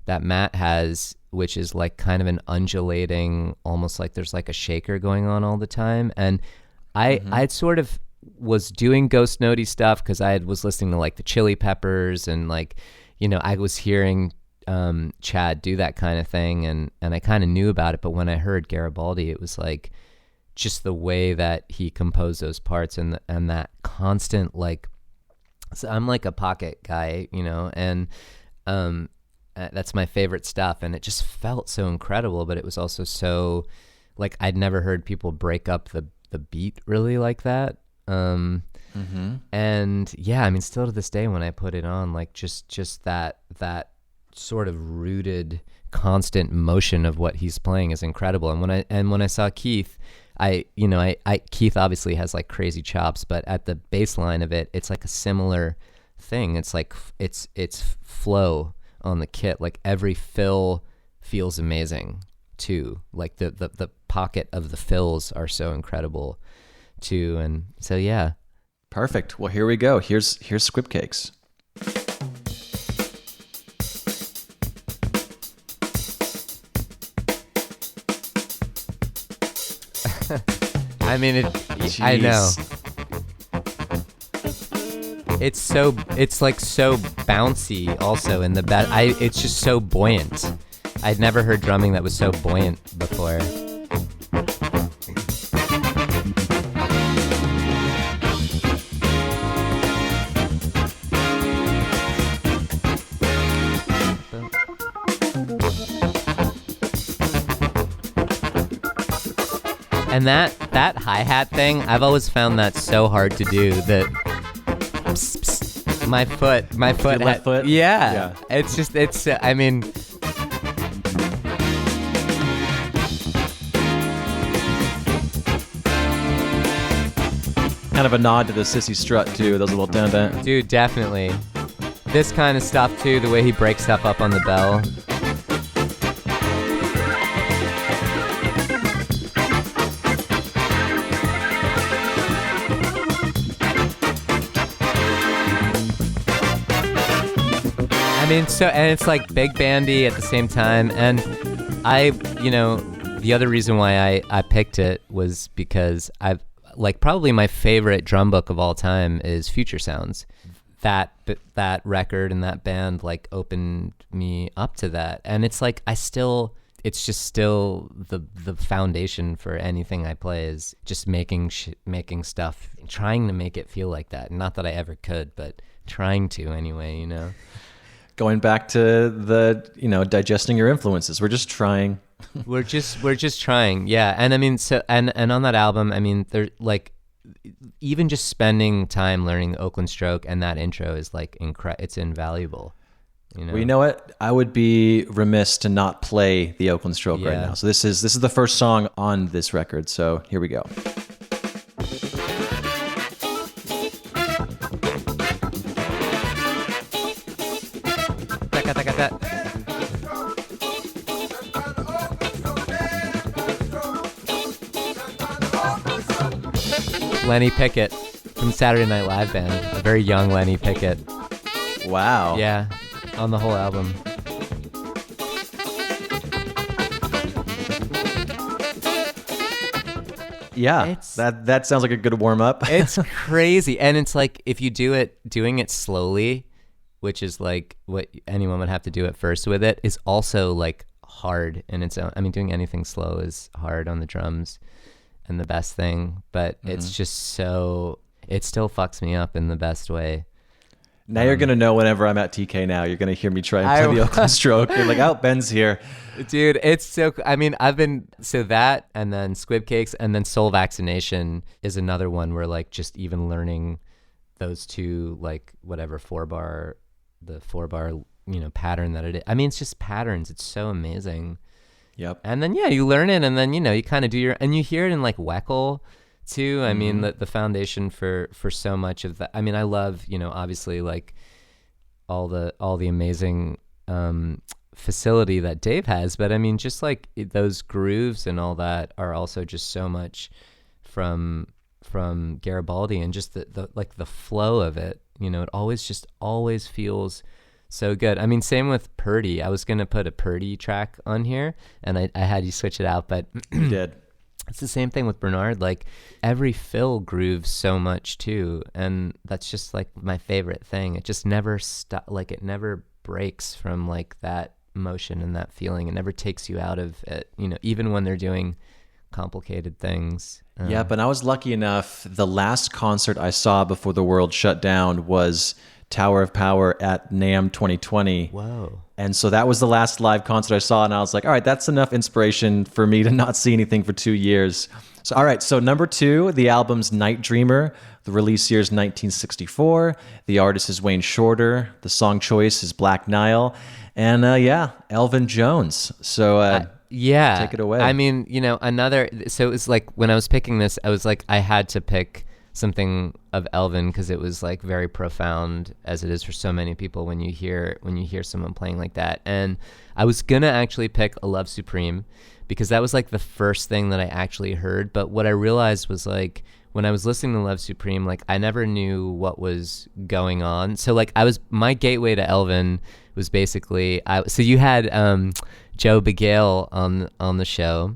that Matt has, which is like kind of an undulating, almost like there's like a shaker going on all the time. And I sort of was doing ghost notey stuff because I was listening to like the Chili Peppers, and like, I was hearing Chad do that kind of thing, and I kind of knew about it. But when I heard Garibaldi, it was like just the way that he composed those parts and that constant, like, so I'm like a pocket guy, you know, and that's my favorite stuff. And it just felt so incredible, but it was also so, like, I'd never heard people break up the beat really like that. And yeah, I mean, still to this day when I put it on, like, just that sort of rooted constant motion of what he's playing is incredible. And when I saw Keith, Keith obviously has like crazy chops, but at the bass line of it, it's like a similar thing. It's like it's flow on the kit. Like every fill feels amazing too. Like the pocket of the fills are so incredible too. And so yeah. Perfect. Well, here we go. Here's Squib Cakes. I mean, I know. It's like so bouncy also in the it's just so buoyant. I'd never heard drumming that was so buoyant before. And that hi-hat thing, I've always found that so hard to do. That my foot, your left foot. Yeah. It's. I mean, kind of a nod to the Sissy strut too. Those little dun-dun. Dude, definitely. This kind of stuff too. The way he breaks stuff up on the bell. I mean, and it's like big bandy at the same time. And the other reason why I picked it was because probably my favorite drum book of all time is Future Sounds. That record and that band like opened me up to that. And it's like, it's just still the foundation for anything I play is just making stuff, trying to make it feel like that. Not that I ever could, but trying to anyway, you know? Going back to the, digesting your influences. We're just trying. we're just trying. Yeah. And I mean, so, and on that album, I mean, they're like, even just spending time learning Oakland Stroke and that intro is like, it's invaluable. Well, you know what? I would be remiss to not play the Oakland Stroke right now. So this is the first song on this record. So here we go. Lenny Pickett from Saturday Night Live Band, a very young Lenny Pickett. Wow. Yeah, on the whole album. Yeah, that sounds like a good warm up. It's crazy, and it's like if you doing it slowly, which is like what anyone would have to do at first with it, is also like hard in its own. I mean, doing anything slow is hard on the drums. And the best thing, but it's just so, it still fucks me up in the best way. Now you're going to know whenever I'm at TK now, you're going to hear me try and play the Oakland Stroke. You're like, oh, Ben's here. Dude, it's so, I mean, so that, and then Squib Cakes, and then Soul Vaccination is another one where like just even learning those two, like whatever the 4-bar, pattern that it is. I mean, it's just patterns. It's so amazing. Yep. And then, yeah, you learn it, and then, you kind of do and you hear it in like Weckl too. I mean, the foundation for so much of that. I mean, I love, obviously like all the amazing facility that Dave has, but I mean, just like those grooves and all that are also just so much from Garibaldi, and just the like the flow of it, it always feels so good. I mean, same with Purdy. I was going to put a Purdy track on here, and I had you switch it out, but you did. It's the same thing with Bernard. Like every fill grooves so much too, and that's just like my favorite thing. It just never it never breaks from like that motion and that feeling. It never takes you out of it, even when they're doing complicated things. Yeah, but I was lucky enough. The last concert I saw before the world shut down was Tower of Power at NAMM 2020. Whoa. And so that was the last live concert I saw. And I was like, all right, that's enough inspiration for me to not see anything for 2 years. So, all right. So number 2, the album's Night Dreamer. The release year is 1964. The artist is Wayne Shorter. The song choice is Black Nile. And Elvin Jones. So yeah, take it away. I mean, so it was like when I was picking this, I was like, I had to pick something of Elvin because it was like very profound, as it is for so many people when you hear someone playing like that. And I was gonna actually pick A Love Supreme because that was like the first thing that I actually heard. But what I realized was like when I was listening to Love Supreme, like I never knew what was going on. So like my gateway to Elvin was basically so you had Joe Begale on the show,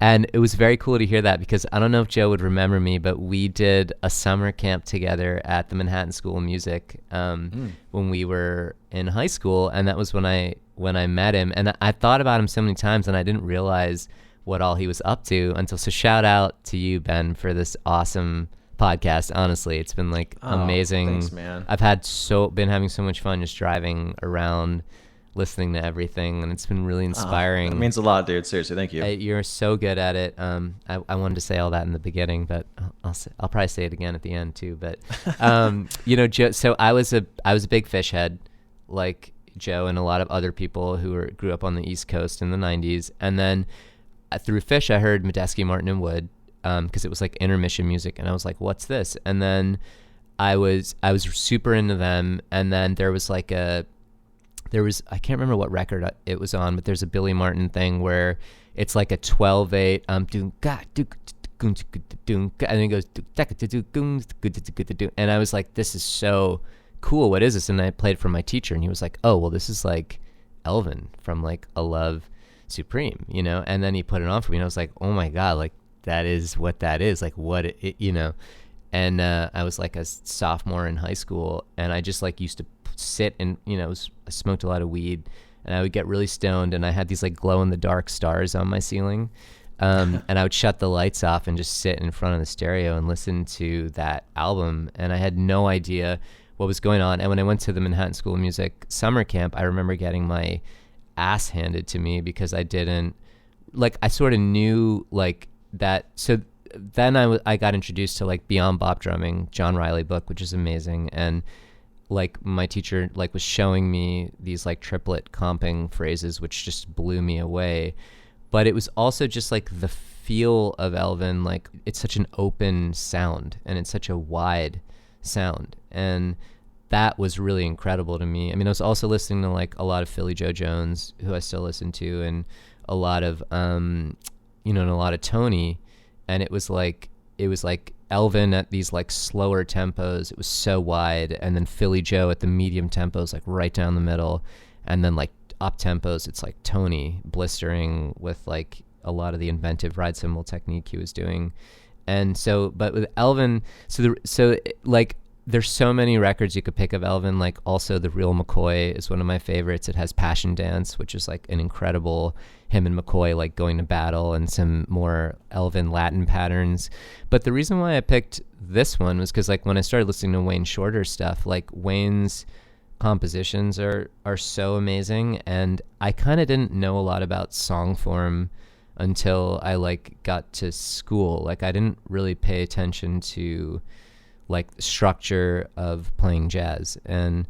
and it was very cool to hear that because I don't know if Joe would remember me, but we did a summer camp together at the Manhattan School of Music when we were in high school, and that was when I met him, and I thought about him so many times, and I didn't realize what all he was up to until. So shout out to you, Ben, for this awesome podcast. Honestly, it's been like amazing. Thanks, man. I've been having so much fun just driving around, listening to everything, and it's been really inspiring. That means a lot, dude. Seriously, thank you. You're so good at it. I wanted to say all that in the beginning, but I'll probably say it again at the end too. But Joe, so I was a big Fish head, like Joe and a lot of other people who grew up on the East Coast in the 90s, and then through Fish I heard Medeski, Martin and Wood because it was like intermission music, and I was like, what's this? And then I was super into them, and then there was I can't remember what record it was on, but there's a Billy Martin thing where it's like a 12/8 and it goes and I was like, this is so cool, what is this? And I played it for my teacher, and he was like, oh well, this is like Elvin from like A Love Supreme, and then he put it on for me, and I was like, oh my god, like that is what that is, like what it and I was like a sophomore in high school, and I just like used to sit and I smoked a lot of weed, and I would get really stoned, and I had these like glow in the dark stars on my ceiling, and I would shut the lights off and just sit in front of the stereo and listen to that album, and I had no idea what was going on. And when I went to the Manhattan School of Music summer camp, I remember getting my ass handed to me because I didn't I sort of knew like that. So then I got introduced to like Beyond Bop Drumming, John Riley book, which is amazing, and like my teacher like was showing me these like triplet comping phrases, which just blew me away. But it was also just like the feel of Elvin, like it's such an open sound and it's such a wide sound, and that was really incredible to me. I mean, I was also listening to like a lot of Philly Joe Jones, who I still listen to, and a lot of and a lot of Tony, and it was like Elvin at these like slower tempos, it was so wide, and then Philly Joe at the medium tempos, like right down the middle, and then like up tempos, it's like Tony blistering with like a lot of the inventive ride cymbal technique he was doing. And so, but with Elvin, there's so many records you could pick of Elvin. Like also The Real McCoy is one of my favorites. It has Passion Dance, which is like an incredible him and McCoy like going to battle, and some more Elvin Latin patterns. But the reason why I picked this one was because like when I started listening to Wayne Shorter stuff, like Wayne's compositions are so amazing, and I kind of didn't know a lot about song form until I like got to school. Like I didn't really pay attention to like the structure of playing jazz, and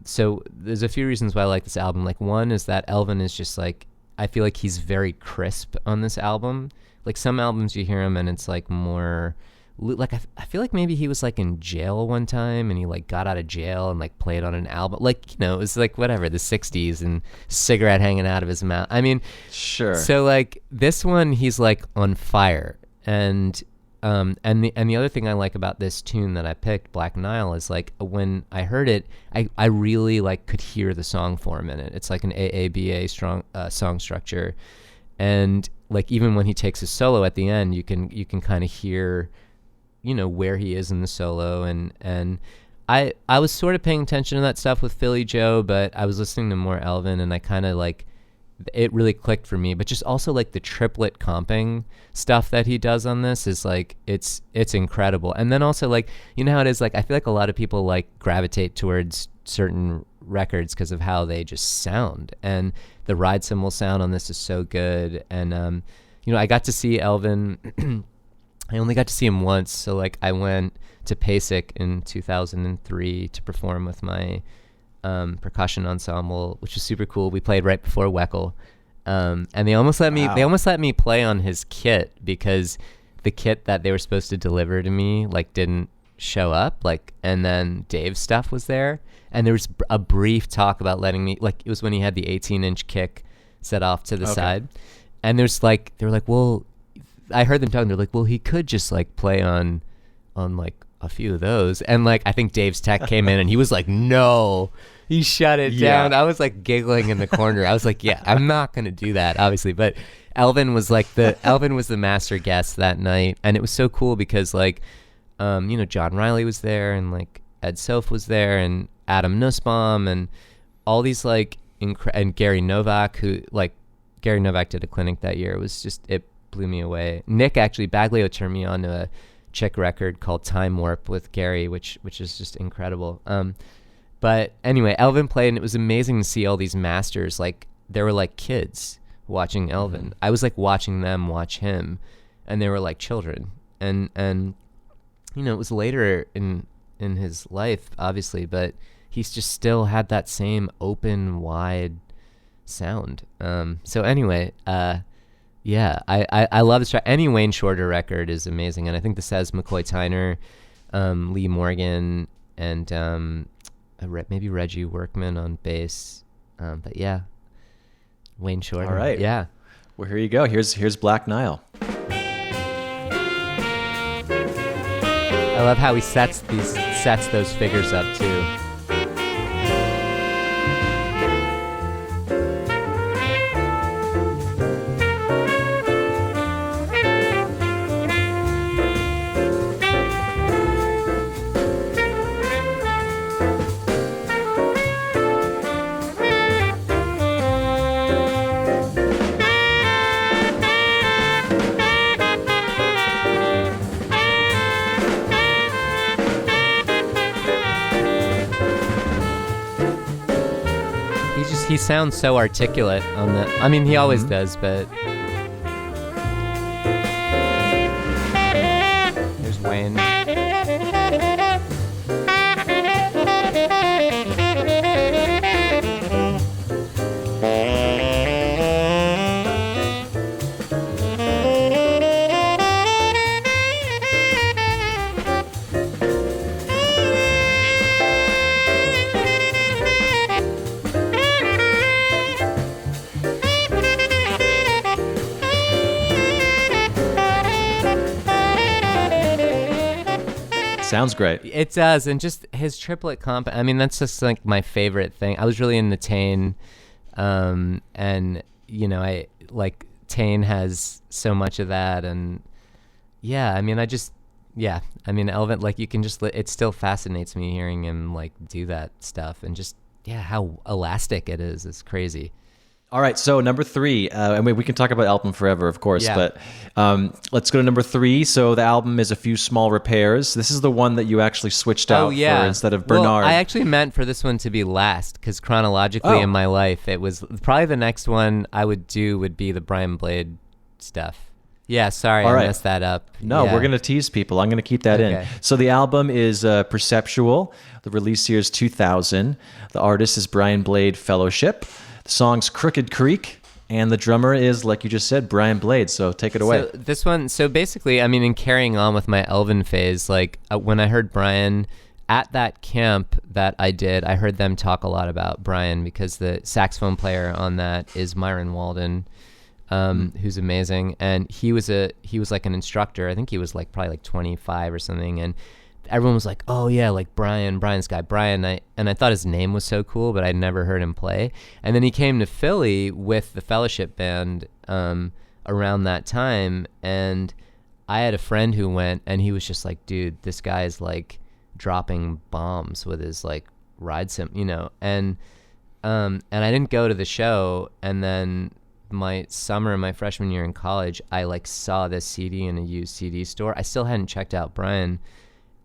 so there's a few reasons why I like this album. Like one is that Elvin is just like, I feel like he's very crisp on this album. Like some albums you hear him and it's like more like I feel like maybe he was like in jail one time and he like got out of jail and like played on an album, like it was like whatever, the 60s, and cigarette hanging out of his mouth. I mean, sure. So like this one, he's like on fire. And the other thing I like about this tune that I picked, Black Nile, is like when I heard it, I really like could hear the song form in it. It's like an AABA strong song structure, and like even when he takes a solo at the end, you can kind of hear, where he is in the solo, and I was sort of paying attention to that stuff with Philly Joe, but I was listening to more Elvin, and I kind of like it really clicked for me. But just also like the triplet comping stuff that he does on this is like it's incredible. And then also like, you know how it is, like I feel like a lot of people like gravitate towards certain records because of how they just sound, and the ride cymbal sound on this is so good. And you know, I got to see Elvin I only got to see him once, so like I went to PASIC in 2003 to perform with my percussion ensemble, which was super cool. We played right before Weckl, and they almost let me play on his kit because the kit that they were supposed to deliver to me like didn't show up, like, and then Dave's stuff was there, and there was a brief talk about letting me, like, it was when he had the 18-inch kick set off to the side, and there's like, they were like, well, I heard them talking, they're like, well, he could just like play on like a few of those, and like I think Dave's tech came in and he was like, no, he shut it down. I was like giggling in the corner. I was like, yeah, I'm not gonna do that, obviously. But Elvin was the master guest that night, and it was so cool because like you know, John Riley was there, and like Ed Soph was there, and Adam Nussbaum, and all these like and Gary Novak, who like Gary Novak did a clinic that year. It was just, it blew me away. Nick actually Baglio turned me on to a Chick record called Time Warp with Gary, which is just incredible. But anyway, Elvin played, and it was amazing to see all these masters. Like they were like kids watching Elvin. Mm-hmm. I was like watching them watch him, and they were like children. And you know, it was later in his life, obviously, but he's just still had that same open, wide sound. So anyway, yeah, I love this track. Any Wayne Shorter record is amazing, and I think this has McCoy Tyner, Lee Morgan, and maybe Reggie Workman on bass. But yeah, Wayne Shorter. All right. Yeah. Well, here you go. Here's Black Nile. I love how he sets those figures up too. He sounds so articulate on the, I mean, he always does, but there's Wayne. Sounds great. It does, and just his triplet comp, I mean, that's just like my favorite thing. I was really into Tane, and you know, I like Tane has so much of that, and yeah, I mean, I mean, Elvin, like you can just, it still fascinates me hearing him like do that stuff, and just, yeah, how elastic it is. It's crazy. All right, so number 3, I mean, we can talk about album forever, of course, but let's go to number 3. So the album is A Few Small Repairs. This is the one that you actually switched out for instead of Bernard. Well, I actually meant for this one to be last, because chronologically in my life, it was probably the next one I would do would be the Brian Blade stuff. Yeah, sorry, I messed that up. No, we're going to tease people. I'm going to keep that in. So the album is Perceptual. The release year is 2000. The artist is Brian Blade Fellowship. The song's Crooked Creek, and the drummer is, like you just said, Brian Blade. So take it away. So this one, so basically, I mean, in carrying on with my Elvin phase, like when I heard Brian at that camp that I did, I heard them talk a lot about Brian because the saxophone player on that is Myron Walden, who's amazing, and he was like an instructor. I think he was like probably like 25 or something, and everyone was like, oh yeah, like Brian's guy, Brian. And I thought his name was so cool, but I'd never heard him play. And then he came to Philly with the Fellowship Band around that time, and I had a friend who went, and he was just like, dude, this guy's like dropping bombs with his like ride sim, you know. And and I didn't go to the show. And then my freshman year in college, I like saw this CD in a used CD store. I still hadn't checked out Brian,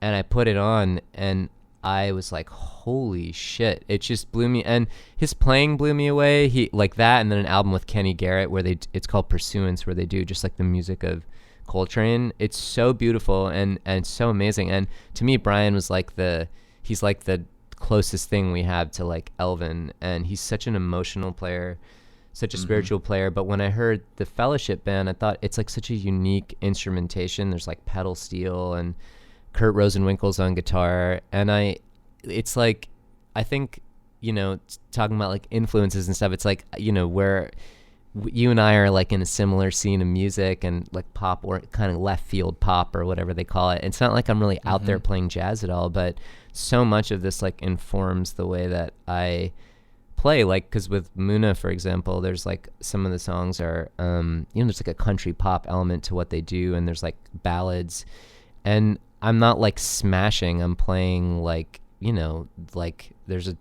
and I put it on, and I was like, holy shit. It just blew me. And his playing blew me away. He like that. And then an album with Kenny Garrett where it's called Pursuance, where they do just like the music of Coltrane. It's so beautiful and so amazing. And to me, Brian was like he's like the closest thing we have to like Elvin. And he's such an emotional player, such a spiritual player. But when I heard the Fellowship Band, I thought it's like such a unique instrumentation. There's like pedal steel and Kurt Rosenwinkel's on guitar, and it's like, I think, you know, talking about like influences and stuff, it's like, you know, where you and I are like in a similar scene of music and like pop, or kind of left field pop or whatever they call it. It's not like I'm really out there playing jazz at all, but so much of this like informs the way that I play. Like, because with Muna, for example, there's like some of the songs are, you know, there's like a country pop element to what they do, and there's like ballads, and I'm not like smashing. I'm playing like, you know, like there's a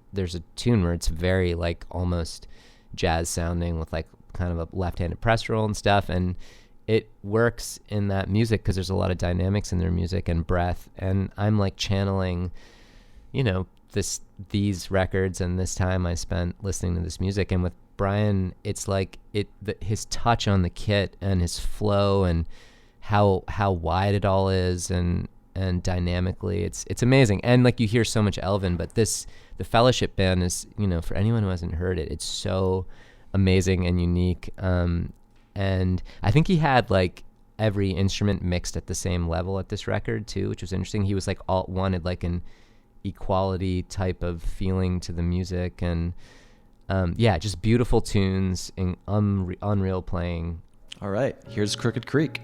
tune where it's very like almost jazz sounding with like kind of a left-handed press roll and stuff, and it works in that music because there's a lot of dynamics in their music and breath, and I'm like channeling, you know, these records and this time I spent listening to this music. And with Brian, it's like his touch on the kit and his flow and how wide it all is, and dynamically it's amazing. And like you hear so much Elvin, but the Fellowship Band is, you know, for anyone who hasn't heard it, it's so amazing and unique. And I think he had like every instrument mixed at the same level at this record too, which was interesting. He was like wanted like an equality type of feeling to the music, and yeah, just beautiful tunes and unreal playing. All right, here's Crooked Creek.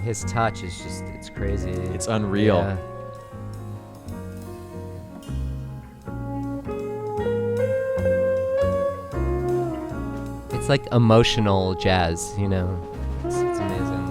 His touch is just, it's crazy. It's unreal. Yeah. It's like emotional jazz, you know. It's amazing.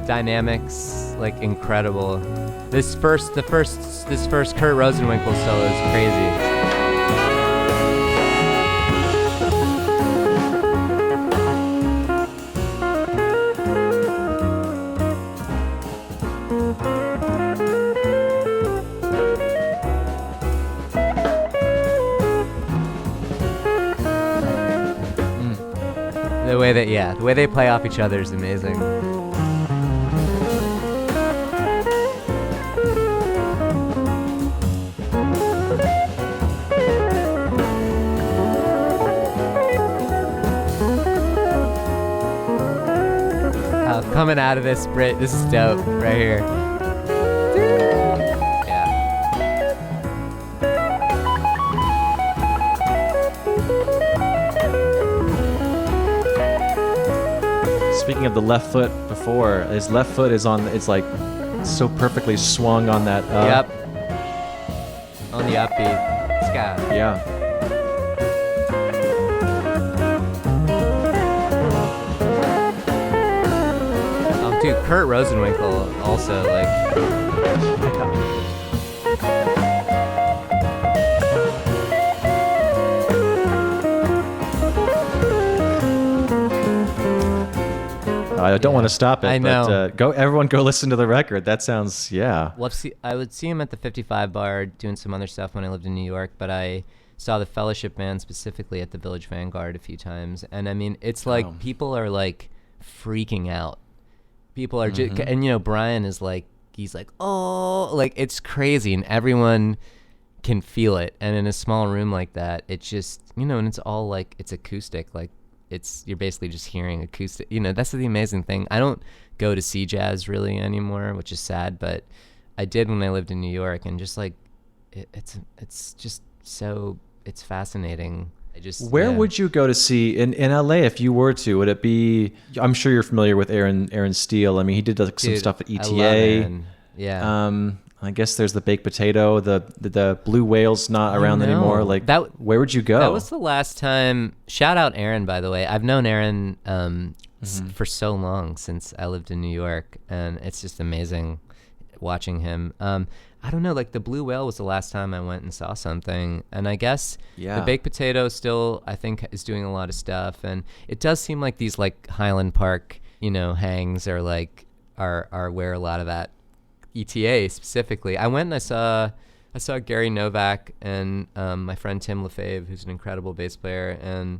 Dynamics like incredible. This first Kurt Rosenwinkel solo is crazy. The way they play off each other is amazing. Coming out of this, Brit, this is dope right here. Yeah. Speaking of the left foot before, his left foot is on, it's like so perfectly swung on that. Yep. On the upbeat. It's got. Yeah. Dude, Kurt Rosenwinkel also, like... I don't want to stop it, I know. But everyone go listen to the record. That sounds, yeah. Well, I would see him at the 55 bar doing some other stuff when I lived in New York, but I saw the Fellowship Band specifically at the Village Vanguard a few times. And I mean, it's like people are like freaking out. People are just, and you know, Brian is like, he's like, oh, like it's crazy, and everyone can feel it. And in a small room like that, it's just, you know, and it's all like, it's acoustic, like you're basically just hearing acoustic, you know. That's the amazing thing. I don't go to see jazz really anymore, which is sad, but I did when I lived in New York, and just like it's just so, it's fascinating. Where would you go to see in LA if you were to? Would it be? I'm sure you're familiar with Aaron Steele. I mean, he did like some stuff at ETA. I love Aaron. Yeah. I guess there's the Baked Potato. The Blue Whale's not around anymore. Like that. Where would you go? That was the last time. Shout out Aaron, by the way. I've known Aaron for so long, since I lived in New York, and it's just amazing watching him. I don't know, like the Blue Whale was the last time I went and saw something, and I guess the Baked Potato still, I think, is doing a lot of stuff, and it does seem like these like Highland Park, you know, hangs are like are where a lot of that, ETA specifically. I went and I saw Gary Novak and my friend Tim LaFave, who's an incredible bass player, and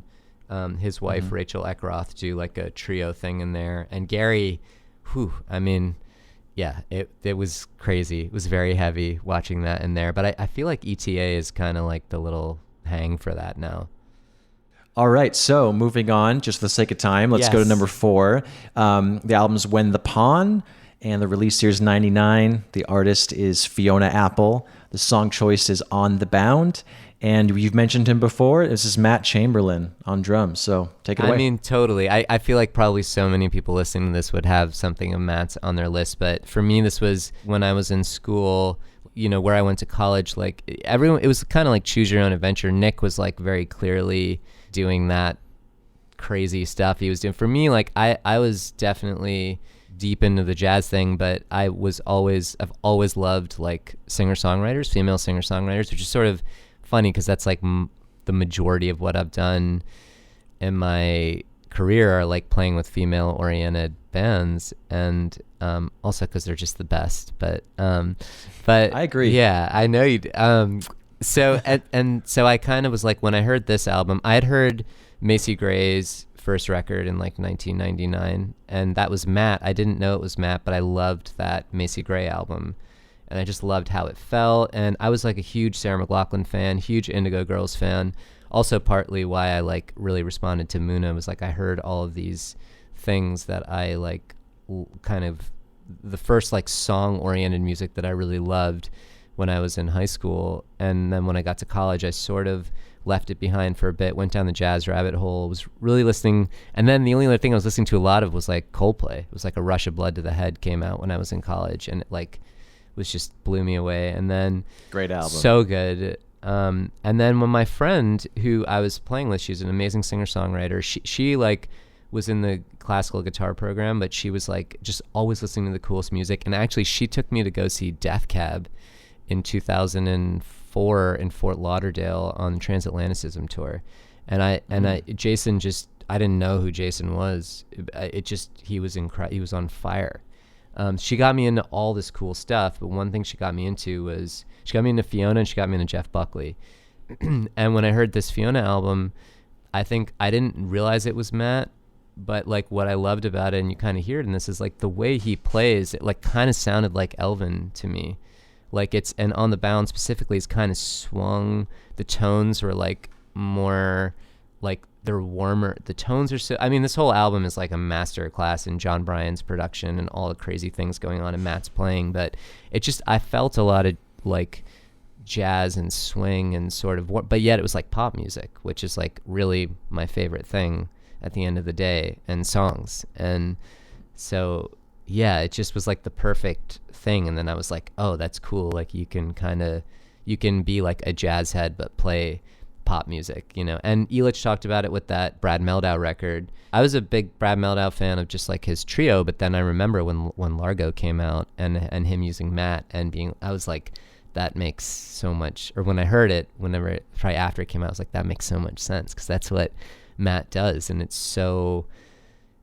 his wife Rachel Eckroth do like a trio thing in there, and Gary, I mean, yeah, it was crazy. It was very heavy watching that in there. But I feel like ETA is kind of like the little hang for that now. All right, so moving on, just for the sake of time, let's go to number 4. The album's When the Pawn, and the release year is 99. The artist is Fiona Apple. The song choice is On the Bound. And you've mentioned him before. This is Matt Chamberlain on drums. So take it away. I mean, totally. I feel like probably so many people listening to this would have something of Matt's on their list. But for me, this was when I was in school, you know, where I went to college. Like everyone, it was kind of like choose your own adventure. Nick was like very clearly doing that crazy stuff he was doing. For me, like I was definitely deep into the jazz thing, but I've always loved like singer-songwriters, female singer-songwriters, which is sort of funny because that's like the majority of what I've done in my career are like playing with female oriented bands, and also because they're just the best. But I agree. Yeah, I know you. So so I kind of was like, when I heard this album, I had heard Macy Gray's first record in like 1999, and that was Matt. I didn't know it was Matt, but I loved that Macy Gray album. And I just loved how it felt. And I was like a huge Sarah McLachlan fan, huge Indigo Girls fan. Also partly why I like really responded to Muna was like I heard all of these things that I like kind of the first like song oriented music that I really loved when I was in high school. And then when I got to college, I sort of left it behind for a bit, went down the jazz rabbit hole, was really listening. And then the only other thing I was listening to a lot of was like Coldplay. It was like A Rush of Blood to the Head came out when I was in college, and it like was just blew me away. And then great album, so good. And then when my friend who I was playing with, she's an amazing singer-songwriter, she like was in the classical guitar program, but she was like just always listening to the coolest music. And actually she took me to go see Death Cab in 2004 in Fort Lauderdale on the Transatlanticism tour. And Jason just, I didn't know who Jason was. He was incredible. He was on fire. She got me into all this cool stuff, but one thing she got me into was she got me into Fiona, and she got me into Jeff Buckley. And when I heard this Fiona album, I think I didn't realize it was Matt, but like what I loved about it, and you kind of hear it in this, is like the way he plays. It like kind of sounded like Elvin to me. Like and On the Bound specifically is kind of swung. The tones were like more like they're warmer. The tones are so, I mean, this whole album is like a master class in John Bryan's production and all the crazy things going on in Matt's playing. But it just, I felt a lot of like jazz and swing and sort of, but yet it was like pop music, which is like really my favorite thing at the end of the day, and songs. And so, yeah, it just was like the perfect thing. And then I was like, oh, that's cool. Like you can be like a jazz head, but play pop music, you know. And Elitch talked about it with that Brad Mehldau record. I was a big Brad Mehldau fan of just like his trio, but then I remember when Largo came out and him using Matt and being, I was like, that makes so much, or when I heard it, probably after it came out, I was like, that makes so much sense, because that's what Matt does, and it's so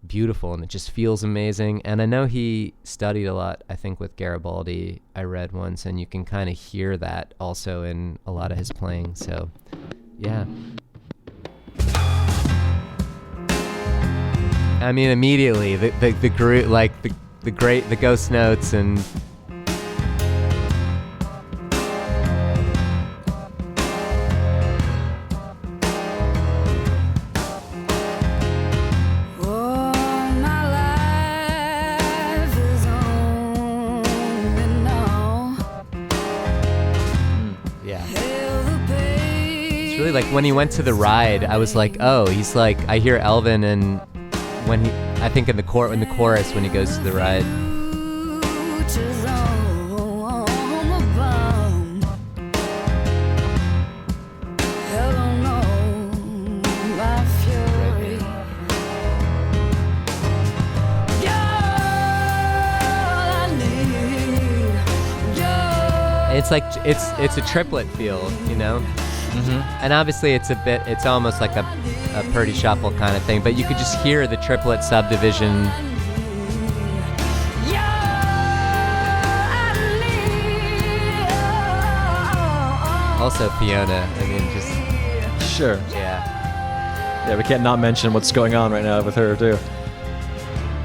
beautiful, and it just feels amazing. And I know he studied a lot, I think, with Garibaldi, I read once, and you can kind of hear that also in a lot of his playing. So Yeah. I mean, immediately the group, like the ghost notes and. Like when he went to the ride, I was like, oh, he's like, I hear Elvin, and when he, I think in the chorus when he goes to the ride. It's like it's a triplet feel, you know. Mm-hmm. And obviously it's almost like a Purdy Shuffle kind of thing, but you could just hear the triplet subdivision. Also Fiona, I mean, just... Sure. Yeah, we can't not mention what's going on right now with her, too.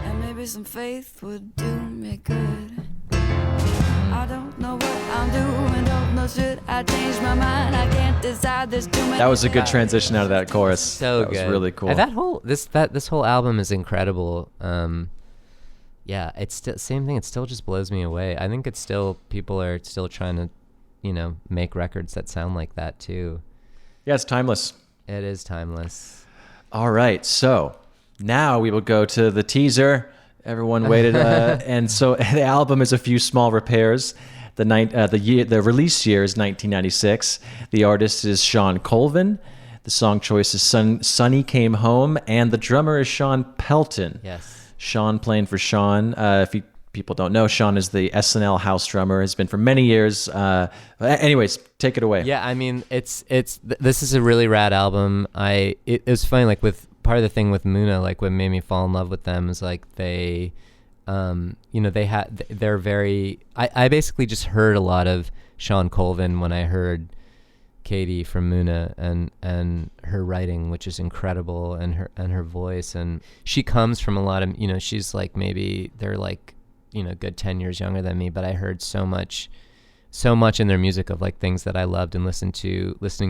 And maybe some faith would do me good. I don't know what I'm doing, don't know should I change my mind. I can't decide, there's too many. That was a good transition out of that chorus. So that good. Was really cool. And this whole album is incredible. Yeah, it's still same thing. It still just blows me away. I think it's still, people are still trying to, you know, make records that sound like that too. Yeah, it's timeless. It is timeless. All right, so now we will go to the teaser. Everyone waited, and so the album is A Few Small Repairs. The release year is 1996. The artist is Sean Colvin. The song choice is Sonny Came Home, and the drummer is Sean Pelton. Yes. Sean playing for Sean. If people don't know, Sean is the SNL house drummer. Has been for many years. Anyways, take it away. Yeah, I mean, this is a really rad album. It was funny, like with part of the thing with Muna, like what made me fall in love with them is like they, you know, they're very. I basically just heard a lot of Sean Colvin when I heard Katie from Muna and her writing, which is incredible, and her voice, and she comes from a lot of, you know, she's like, maybe they're like, you know, good 10 years younger than me, but I heard so much in their music of like things that I loved and listening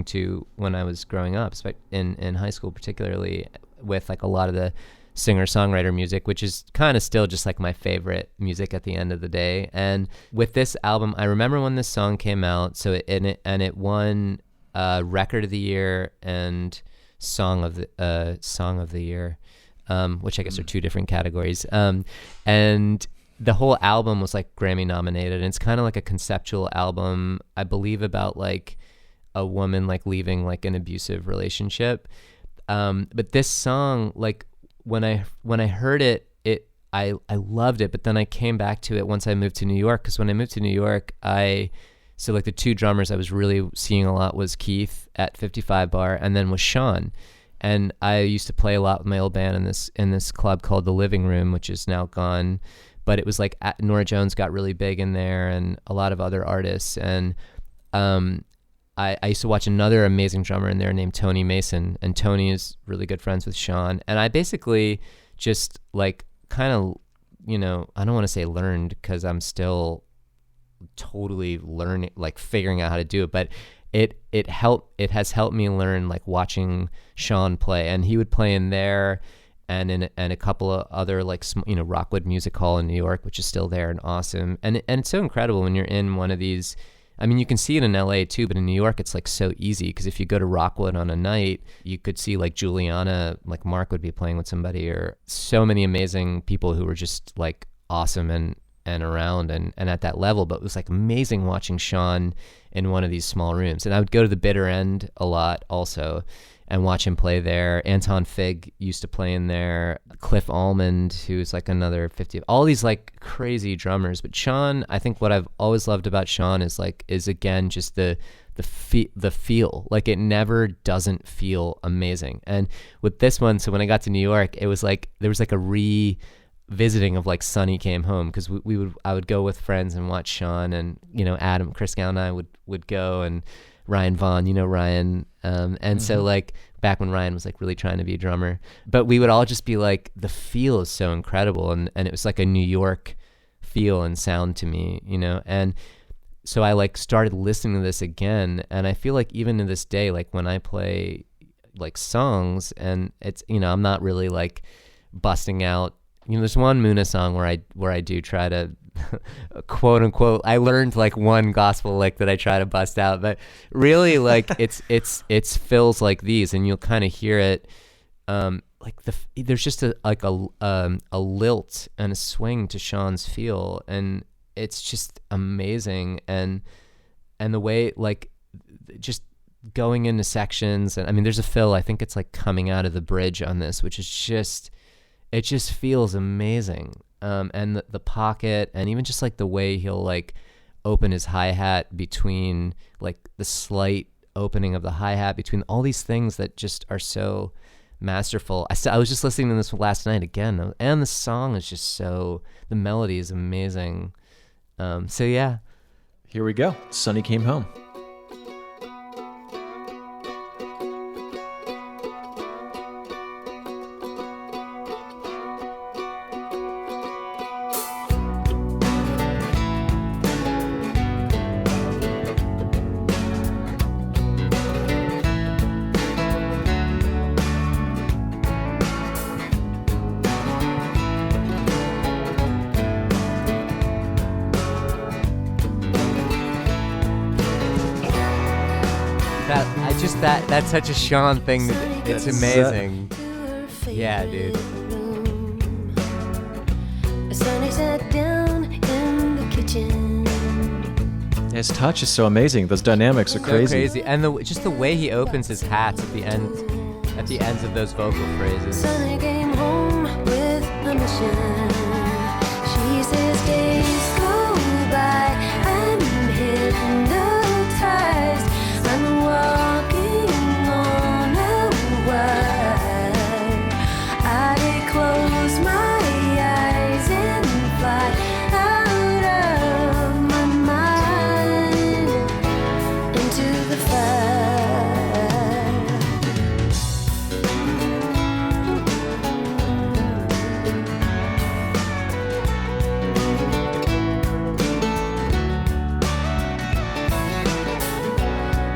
to when I was growing up, in high school, particularly with like a lot of the singer-songwriter music, which is kind of still just like my favorite music at the end of the day. And with this album, I remember when this song came out, it won record of the year and song of the year, which I guess are two different categories. And the whole album was like Grammy nominated, and it's kind of like a conceptual album, I believe, about like a woman like leaving like an abusive relationship. But this song, like when I heard it, I loved it. But then I came back to it once I moved to New York, because when I moved to New York, so like the two drummers I was really seeing a lot was Keith at 55 Bar, and then was Sean. And I used to play a lot with my old band in this club called The Living Room, which is now gone. But it was like Norah Jones got really big in there, and a lot of other artists. And I used to watch another amazing drummer in there named Tony Mason, and Tony is really good friends with Sean. And I basically just like kind of, you know, I don't want to say learned, because I'm still totally learning, like figuring out how to do it. But it has helped me learn, like watching Sean play, and he would play in there. And a couple of other, like, you know, Rockwood Music Hall in New York, which is still there and awesome. And it's so incredible when you're in one of these. I mean, you can see it in LA too, but in New York, it's like so easy, because if you go to Rockwood on a night, you could see like Juliana, like Mark would be playing with somebody, or so many amazing people who were just like awesome and around and at that level. But it was like amazing watching Sean in one of these small rooms. And I would go to the Bitter End a lot also, and watch him play there. Anton Fig used to play in there. Cliff Almond, who's like another 50. All these like crazy drummers. But Sean, I think what I've always loved about Sean is again just the feel. Like it never doesn't feel amazing. And with this one, so when I got to New York, it was like there was like a revisiting of like Sonny Came Home, because I would go with friends and watch Sean, and you know Chris Gow and I would go, and Ryan Vaughn, Ryan. And so like back when Ryan was like really trying to be a drummer, but we would all just be like, the feel is so incredible. And it was like a New York feel and sound to me, and so I like started listening to this again. And I feel like even to this day, like when I play like songs and it's, I'm not really like busting out, there's one Muna song where I do try to quote unquote, I learned like one gospel lick that I try to bust out, but really like it's fills like these, and you'll kind of hear it, like there's just a lilt and a swing to Sean's feel, and it's just amazing. And the way like just going into sections, and I mean there's a fill, I think it's like coming out of the bridge on this, which is just, it just feels amazing. And the pocket, and even just like the way he'll like open his hi-hat between like the slight opening of the hi-hat between all these things that just are so masterful. I was just listening to this last night again, and the song is just so, the melody is amazing. So yeah. Here we go. Sonny Came Home. That's such a Sean thing. It's amazing. Yeah, dude. Sonny sat down in the kitchen. His touch is so amazing. Those dynamics are crazy. And just the way he opens his hats at the ends of those vocal phrases. Sonny came home with a mission. She says days go by, I'm hypnotized, I'm walking on a wire. I close my eyes and fly out of my mind into the fire.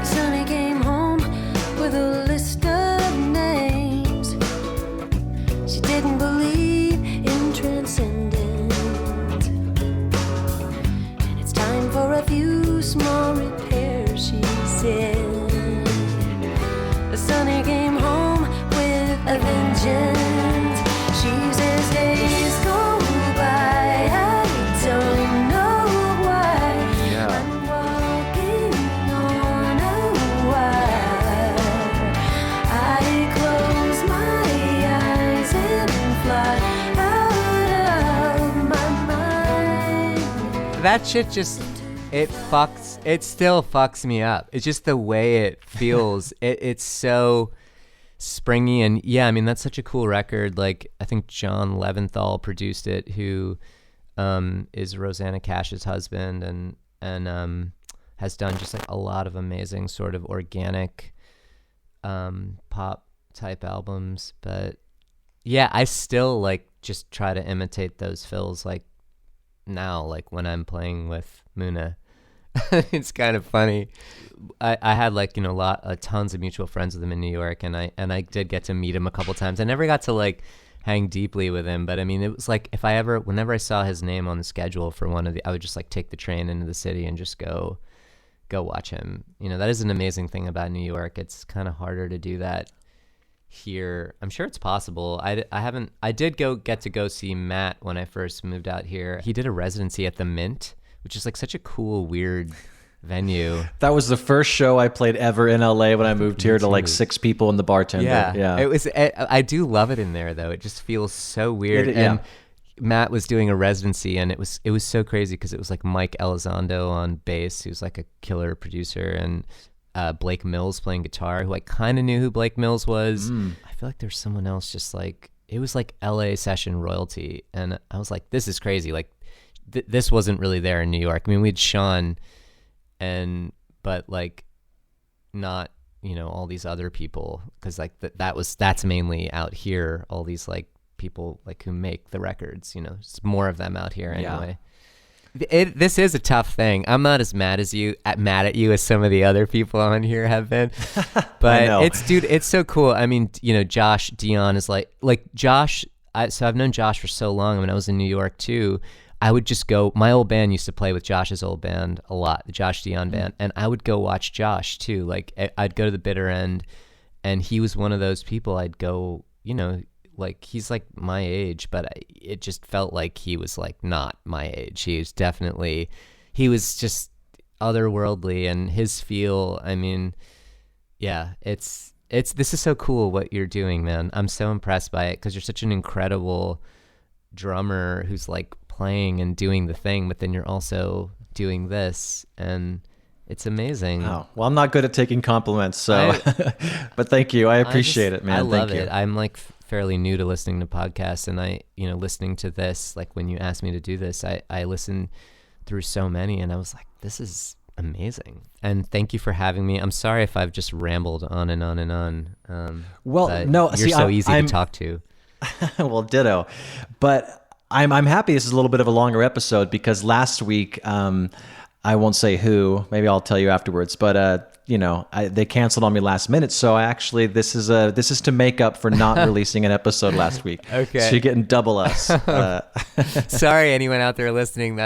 Sonny came home with a list of names. She didn't believe in transcendence, and it's time for a few small repairs, she said. Sonny came home with a vengeance. She says days go by, I don't know why. Yeah. I'm walking on a wire. I close my eyes and fly out of my mind. That shit just, it still fucks me up. It's just the way it feels. It's so springy, and yeah, I mean that's such a cool record. Like I think John Leventhal produced it, who is Rosanna Cash's husband, and has done just like a lot of amazing sort of organic pop type albums. But yeah, I still like just try to imitate those fills like now, like when I'm playing with Muna. It's kind of funny. I had like tons of mutual friends with him in New York, and I did get to meet him a couple times. I never got to like hang deeply with him, but I mean it was like whenever I saw his name on the schedule for I would just like take the train into the city and just go watch him. That is an amazing thing about New York. It's kind of harder to do that here. I'm sure it's possible. I did get to go see Matt when I first moved out here. He did a residency at the Mint, which is like such a cool, weird venue. That was the first show I played ever in LA when I moved here to like 6 people and the bartender. Yeah. It was. I do love it in there though. It just feels so weird. And Matt was doing a residency, and it was so crazy because it was like Mike Elizondo on bass, who's like a killer producer, and Blake Mills playing guitar, who I kind of knew who Blake Mills was. I feel like there's someone else, just like, it was like LA session royalty, and I was like, this is crazy. Like this wasn't really there in New York. I mean, we had Sean, but like not, all these other people, because like that's mainly out here, all these like people like who make the records, it's more of them out here anyway. This is a tough thing. I'm not as mad at you as some of the other people on here have been, but it's so cool. I mean, Josh Dion is like Josh. So I've known Josh for so long. When I was in New York too, I would just go. My old band used to play with Josh's old band a lot, the Josh Dion band, and I would go watch Josh too. Like I'd go to the bitter end, and he was one of those people. I'd go, like he's like my age, but it just felt like he was like not my age. He was just otherworldly, and his feel. I mean, yeah, this is so cool what you're doing, man. I'm so impressed by it because you're such an incredible drummer who's like playing and doing the thing, but then you're also doing this, and it's amazing. Oh, well, I'm not good at taking compliments, so but thank you. I appreciate it, man. I love Thank it. you. I'm like fairly new to listening to podcasts, and I, listening to this, like when you asked me to do this, I listened through so many, and I was like, this is amazing. And thank you for having me. I'm sorry if I've just rambled on and on and on. Well, no, you're so easy to talk to. Well, ditto. But I'm happy this is a little bit of a longer episode because last week, I won't say who, maybe I'll tell you afterwards, but they canceled on me last minute. So this is to make up for not releasing an episode last week. Okay. So you're getting double us. Sorry, anyone out there listening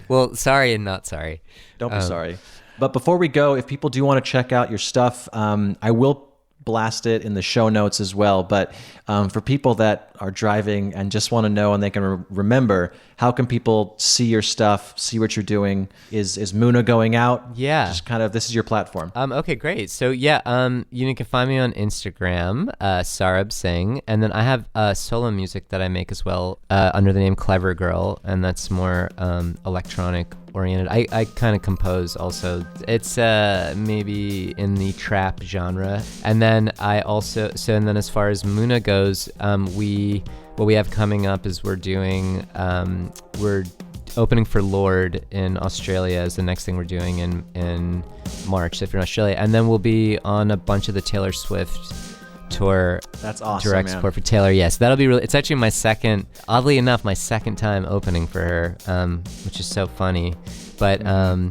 well, sorry and not sorry. Don't be sorry. But before we go, if people do want to check out your stuff, I will blast it in the show notes as well. But for people that are driving and just want to know and they can remember, how can people see your stuff, see what you're doing? Is Muna going out? Yeah. Just kind of, this is your platform. Okay, great. So yeah, you can find me on Instagram, Sarab Singh, and then I have solo music that I make as well under the name Clever Girl, and that's more electronic oriented. I kind of compose also. It's maybe in the trap genre. And then and then as far as Muna goes, what we have coming up is we're opening for Lord in Australia is the next thing we're doing in March if you're in Australia, and then we'll be on a bunch of the Taylor Swift tour. That's awesome, direct man. support for Taylor. Yes, that'll be really. It's actually oddly enough, my second time opening for her, which is so funny. But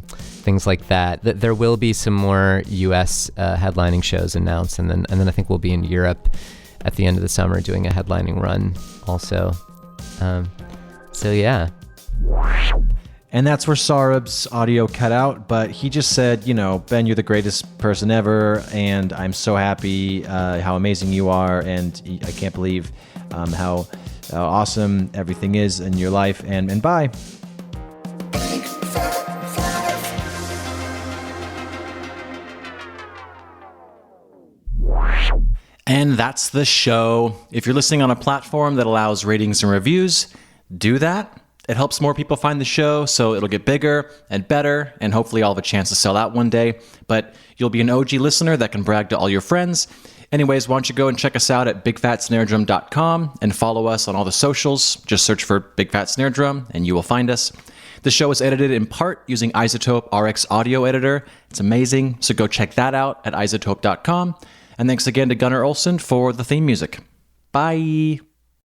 things like that. There will be some more U.S. Headlining shows announced, and then I think we'll be in Europe at the end of the summer doing a headlining run also. So yeah. And that's where Sarab's audio cut out, but he just said, Ben, you're the greatest person ever, and I'm so happy how amazing you are, and I can't believe how awesome everything is in your life, and bye. And that's the show. If you're listening on a platform that allows ratings and reviews, do that. It helps more people find the show, so it'll get bigger and better, and hopefully I'll have a chance to sell out one day. But you'll be an OG listener that can brag to all your friends. Anyways, why don't you go and check us out at bigfatsnaredrum.com and follow us on all the socials. Just search for Big Fat Snare Drum and you will find us. The show is edited in part using Isotope RX Audio Editor. It's amazing, so go check that out at isotope.com. And thanks again to Gunnar Olsen for the theme music. Bye!